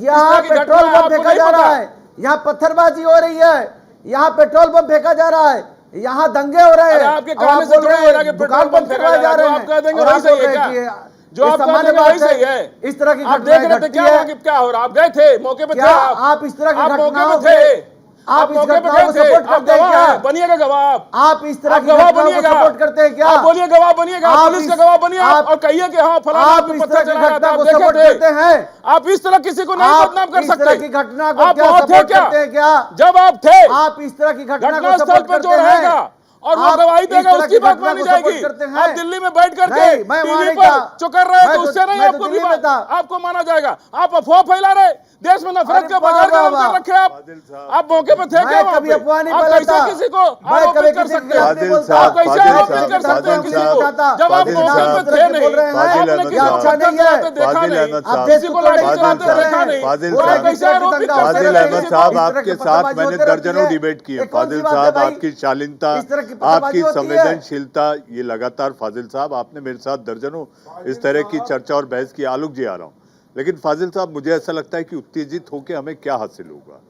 यहाँ पेट्रोल बम फेंका जा रहा है, यहाँ पत्थरबाजी हो रही है, यहाँ पेट्रोल बम फेंका जा रहा है, यहाँ दंगे हो रहे हैं,
आपके कहने से थोड़ा हो रहा है कि पेट्रोल बम फेंका जा रहा है, आप कह देंगे वही सही है क्या? जो आप सामान्य बात सही है।
इस तरह की
आप देख रहे थे क्या हो रहा? आप गए थे मौके पे? थे
आप इस तरह की घटनाओं
थे?
आप इस घटनाओं को सपोर्ट करते हैं क्या?
बनिएगा गवाह।
आप इस तरह की घटनाओं को सपोर्ट करते हैं क्या?
आप बोलिए गवाह बनिएगा, पुलिस का गवाह बनिए और कहिए कि हाँ फलाना
आप इस तरह की घटना को सपोर्ट करते हैं?
आप इस तरह किसी को नहीं बदनाम कर सकते।
इस तरह की घटना को क्या सपोर्ट करते हैं क्या?
जब आप थे,
आप इस तरह की घटना को
घटनास्थल
सपोर्ट
पे जो
करते हैं?
रहेगा और वो
आप
गवाही
इस
देगा,
तरह
उसकी
की
बात
घटना
मानी
को
जाएगी।
support करते हैं।
आप दिल्ली में बैठ करके
नहीं, मैं वहां
टीवी
नहीं
पर
था।
चुकर रहे
मैं
तो उससे नहीं
मैं तो
आपको
दिल्ली में था।
आपको माना जाएगा। आप अफवाह फैला रहे, देश में नफरत
अरे
का बाजार
वाह,
गरम
वाह,
कर रखे आप मौके पर थे
मैं
क्या वहां
कभी
पे?
अफवाह नहीं
आप
फैलाता।
कैसे किसी को
मैं
आरोपित
कभी
कर
किसी
सकते
के
हैं?
खिलाफ नहीं बोलता।
आप कैसे
फाजिल
आरोपित
साहब,
कर सकते हैं
फाजिल
किसी
साहब,
को जब आप
फाजिल
मौके
साहब,
पर थे नहीं?
बोल रहे हैं।
फाजिल
आपने
अहमद
किसी को
साहब,
अच्छा नहीं है।
चलाते देखा
फाजिल
नहीं,
अहमद
आप
साहब,
देश
किसी
को
को लाठी
तोड़ने की
चलाते
बात कर
देखा
रहे
नहीं,
हैं।
फाजिल
वो
साहब,
आप कैसे आरोपित कर
फाजिल
सकते हैं
अहमद
किसी को?
साहब,
इस तरह की
आपके साथ
पत्थरबाजी
मैंने
होती रहती
दर्जनों
है।
डिबेट किए।
ये कौन सी
फाजिल
बात है
साहब,
भाई?
आपकी शालीनता,
इस तरह की पत्थरबाजी
आपकी
होती है।
संवेदनशीलता, ये लगातार फाजिल साहब आपने मेरे साथ दर्जनों इस तरह की चर्चा और बहस की। आलोक जी आ रहा हूँ, लेकिन फाजिल साहब मुझे ऐसा लगता है कि उत्तेजित होकर हमें क्या हासिल होगा?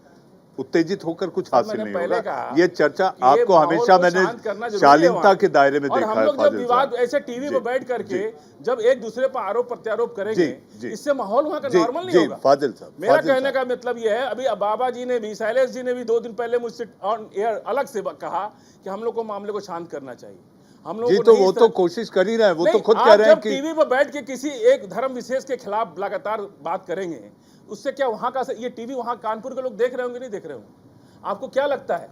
उत्तेजित होकर कुछ हासिल
मैंने
नहीं
पहले
होगा।
कहा
ये चर्चा
कि ये
आपको
माहौल
हमेशा
को
मैंने
शांत करना जरूरी है
शालीनता
वहाँ।
के दायरे में
और
देखा
हम
है
लोग जब
फाजिल
विवाद
साहब।
ऐसे टीवी
जी,
पर बैठ करके
जी,
जब एक दूसरे पर आरोप प्रत्यारोप करेंगे,
जी।
इससे माहौल वहाँ का
जी,
नॉर्मल नहीं
जी,
होगा।
फाजिल साहब,
मेरा
फाजिल
कहने
साहब।
का मतलब ये है, अभी बाबा जी ने भी, शैलेश जी ने भी 2 दिन पहले मुझसे ऑन एयर अलग से कहा कि हम लोग को मामले को शांत करना चाहिए। हम लोग
जी,
को
तो
नहीं
वो
इस
तो
तरह-
कोशिश कर ही रहे हैं, वो तो
नहीं,
खुद
आप
कह रहे हैं
जब
कि
टीवी पर बैठ के किसी एक धर्म विशेष के खिलाफ लगातार बात करेंगे, उससे क्या वहां का ये टीवी वहां कानपुर के लोग देख रहे होंगे, नहीं देख रहे होंगे? आपको क्या लगता है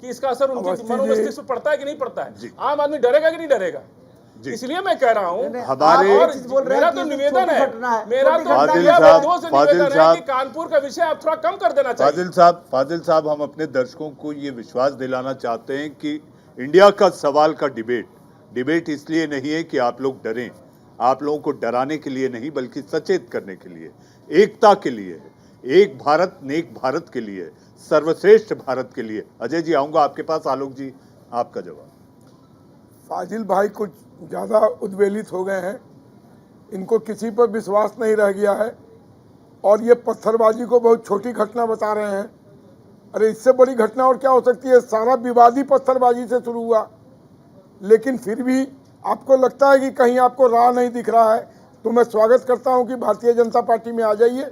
कि इसका असर उनके
अवस्थी
मनोमस्तिष्क पर पड़ता है कि नहीं पड़ता है? आम आदमी डरेगा कि नहीं डरेगा?
जी।
इसलिए मैं कह रहा हूं,
हमारे-
और
एक चीज बोल रहे हैं
मेरा
कि
तो
ये
निवेदन
छोटी
है,
घटना है,
मेरा
छोटी
तो
घटना
फाजिल
मीडिया
साहब,
बंधुओं से
फाजिल
निवेदन है
साहब,
कि कानपुर का विषय आप थोड़ा कम कर देना चाहिए।
फाजिल साहब, हम अपने दर्शकों को ये विश्वास दिलाना चाहते हैं कि इंडिया का सवाल का डिबेट इसलिए नहीं है कि आप लोग डरें, आप लोगों को डराने के लिए नहीं, बल्कि सचेत करने के लिए, एकता के लिए है, एक भारत नेक भारत के लिए, सर्वश्रेष्ठ भारत के लिए। अजय जी आऊंगा आपके पास। आलोक जी आपका जवाब।
फाजिल भाई कुछ ज़्यादा उद्वेलित हो गए हैं, इनको किसी पर विश्वास नहीं रह गया है और ये पत्थरबाजी को बहुत छोटी घटना बता रहे हैं। अरे इससे बड़ी घटना और क्या हो सकती है? सारा विवाद ही पत्थरबाजी से शुरू हुआ, लेकिन फिर भी आपको लगता है कि कहीं आपको राह नहीं दिख रहा है, तो मैं स्वागत करता हूं कि भारतीय जनता पार्टी में आ जाइए,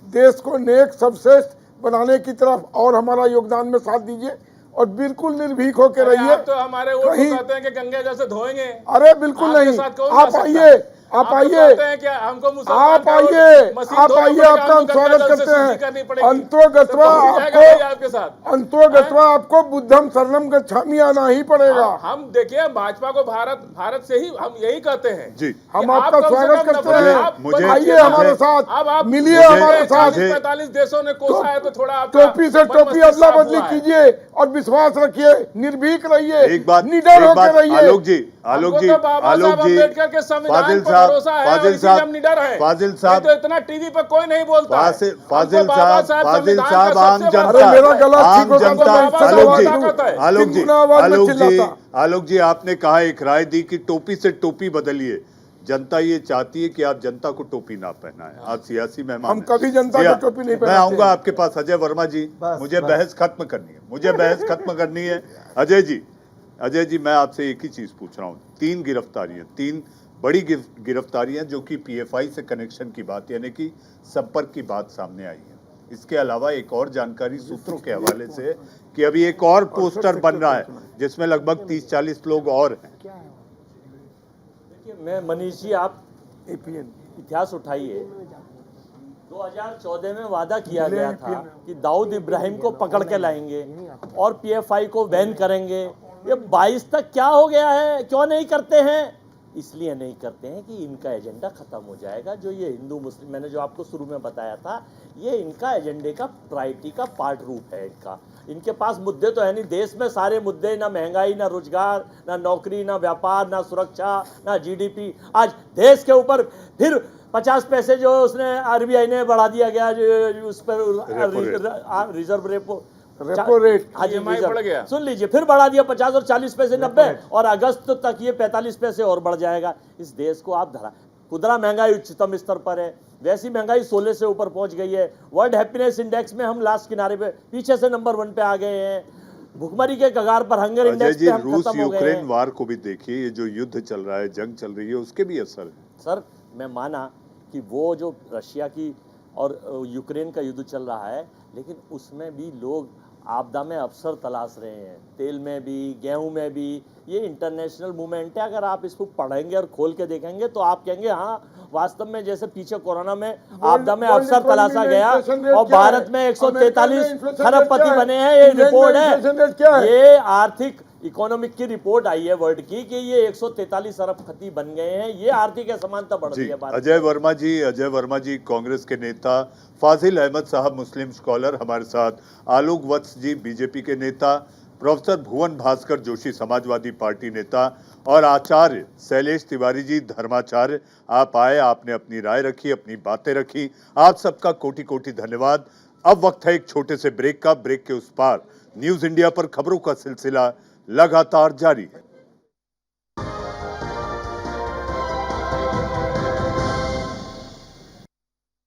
देश को नेक सर्वश्रेष्ठ बनाने की तरफ और हमारा योगदान में साथ दीजिए और बिल्कुल निर्भीक होकर
अरे
रहिए।
आप तो हमारे वो
कहीं-
कहते हैं कि गंगे जैसे धोएंगे।
अरे बिल्कुल
आपके
नहीं,
साथ कौन
आप
जा सकता
आइए,
है?
आप
तो
आइए,
कहते हैं कि हमको मुसलमान
आप
का
आइए,
मसीह
आप
धोने
आइए,
पड़ेगा,
आपका हम
हमको गंगा
स्वागत
जल से
करते
शुद्धि करनी
हैं।
पड़ेगी।
अंतोगत्वा
तो हो जाएगा भाई आपके साथ।
आपको अंतोगत्वा आपको बुद्धम शरणम गच्छामि आना ही पड़ेगा।
हम देखिए भाजपा को भारत से ही हम यही कहते हैं
जी।
कि
हम
आप
आपका
कम से
स्वागत
कम
करते
नफरत-
हैं।
आप
मुझे-
आइए
मुझे-
हमारे साथ,
अब आप
मिलिए हमारे साथ।
40-45 देशों ने कोसा है तो थोड़ा आपका
टोपी से
मन
टोपी
मस्तिष्क
अदला
साफ
बदली
हुआ है।
कीजिए और विश्वास रखिए, निर्भीक रहिए,
एक बात
निडर होकर रहिए।
आलोक जी, आलोक
हमको
जी,
तो बाबा
आलोक
साहब
जी,
अम्बेडकर के संविधान
फाजिल
पर
साहब,
भरोसा है और
फाजिल
इसीलिए हम
साहब,
निडर हैं।
फाजिल
नहीं
साहब,
तो इतना टीवी पर कोई नहीं बोलता है।
फाजिल
हमको बाबा साहब
फाजिल
संविधान
साहब,
का
आम
सबसे बड़ा
जनता,
अरे मेरा गला
आम
ठीक होता तो
जनता,
मैं इससे
आलोक
सवाल
जी,
करूं।
आलोक जी,
तीन गुना आवाज में
आलोक जी,
चिल्लाता।
आलोक जी, आपने कहा एक राय दी कि टोपी से टोपी बदलिए। जनता ये चाहती है कि आप जनता को टोपी ना पहनाएं, आप सियासी मेहमान
हम
हैं।
कभी जनता
जी
को
हाँ,
टोपी नहीं
मैं
पहनाते
आऊंगा
हैं।
आपके पास। अजय वर्मा जी, मुझे
बस।
बहस खत्म करनी है, मुझे बहस खत्म करनी है। अजय जी, मैं आपसे एक ही चीज पूछ रहा हूँ। 3 गिरफ्तारियां, 3 बड़ी गिरफ्तारियां जो कि पीएफआई से कनेक्शन की बात, यानी कि संपर्क की बात सामने आई है। इसके अलावा एक और जानकारी सूत्रों के हवाले से है कि अभी एक और पोस्टर बन रहा है जिसमें लगभग 30-40 लोग और हैं।
देखिए मैं मनीष जी, आप इतिहास उठाइए। 2014 में वादा किया गया था कि दाऊद इब्राहिम को पकड़ के लाएंगे और पीएफआई को बैन करेंगे। ये 22 तक क्या हो गया है? क्यों नहीं करते हैं? इसलिए नहीं करते हैं कि इनका एजेंडा खत्म हो जाएगा। जो ये हिंदू मुस्लिम, मैंने जो आपको शुरू में बताया था, ये इनका एजेंडे का प्रायोरिटी का पार्ट रूप है इनका। इनके पास मुद्दे तो है नहीं, देश में सारे मुद्दे, ना महंगाई, ना रोजगार, ना नौकरी, ना व्यापार, ना सुरक्षा, ना जीडीपी। आज देश के ऊपर फिर 50 पैसे जो उसने आरबीआई ने बढ़ा दिया गया, जो उस पर रिजर्व रेपो
रेट
हाँ जी,
EMI बढ़ गया।
सुन लीजिए, फिर बढ़ा दिया 50 और 40 पैसे 90 और अगस्त तक ये 45 पैसे और बढ़ जाएगा। इस देश को आप धरा, खुदरा महंगाई उच्चतम स्तर पर है, वैसी महंगाई 16 से ऊपर पहुंच गई है। वर्ल्ड हैप्पीनेस इंडेक्स में हम लास्ट किनारे पे, पीछे से नंबर 1 पे आ गए हैं। भुखमरी के कगार पर, हंगर
अजय
इंडेक्स
जी,
पे हम
रूस
खत्म हो गए
यूक्रेन
हैं।
वार को भी देखिए, ये जो युद्ध चल रहा है, जंग चल रही है, उसके भी असर है।
सर मैं माना कि वो जो रशिया की और यूक्रेन का युद्ध चल रहा है, लेकिन उसमें भी लोग आपदा में अवसर तलाश रहे हैं, तेल में भी, गेहूं में भी। ये इंटरनेशनल मूवमेंट है। अगर आप इसको पढ़ेंगे और खोल के देखेंगे तो आप कहेंगे हाँ, वास्तव में जैसे पीछे कोरोना में आपदा में अवसर तलाशा गया और भारत में 143 खरबपति बने हैं, ये रिपोर्ट है। ये आर्थिक इकोनॉमिक की रिपोर्ट आई है वर्ल्ड की कि ये 143 अरब खती बन गए हैं, ये आर्थिक असमानता बढ़ रही
जी
है भारत
अजय वर्मा जी कांग्रेस के नेता, फाजिल अहमद साहब मुस्लिम स्कॉलर हमारे साथ, आलोक वत्स जी बीजेपी के नेता, प्रोफेसर भुवन भास्कर जोशी समाजवादी पार्टी नेता और आचार्य शैलेश तिवारी जी धर्माचार्य। आप आए, आपने अपनी राय रखी, अपनी बातें रखी, आप सबका कोटि कोटि धन्यवाद। अब वक्त है एक छोटे से ब्रेक का। ब्रेक के उस पार न्यूज इंडिया पर खबरों का सिलसिला लगातार जारी है।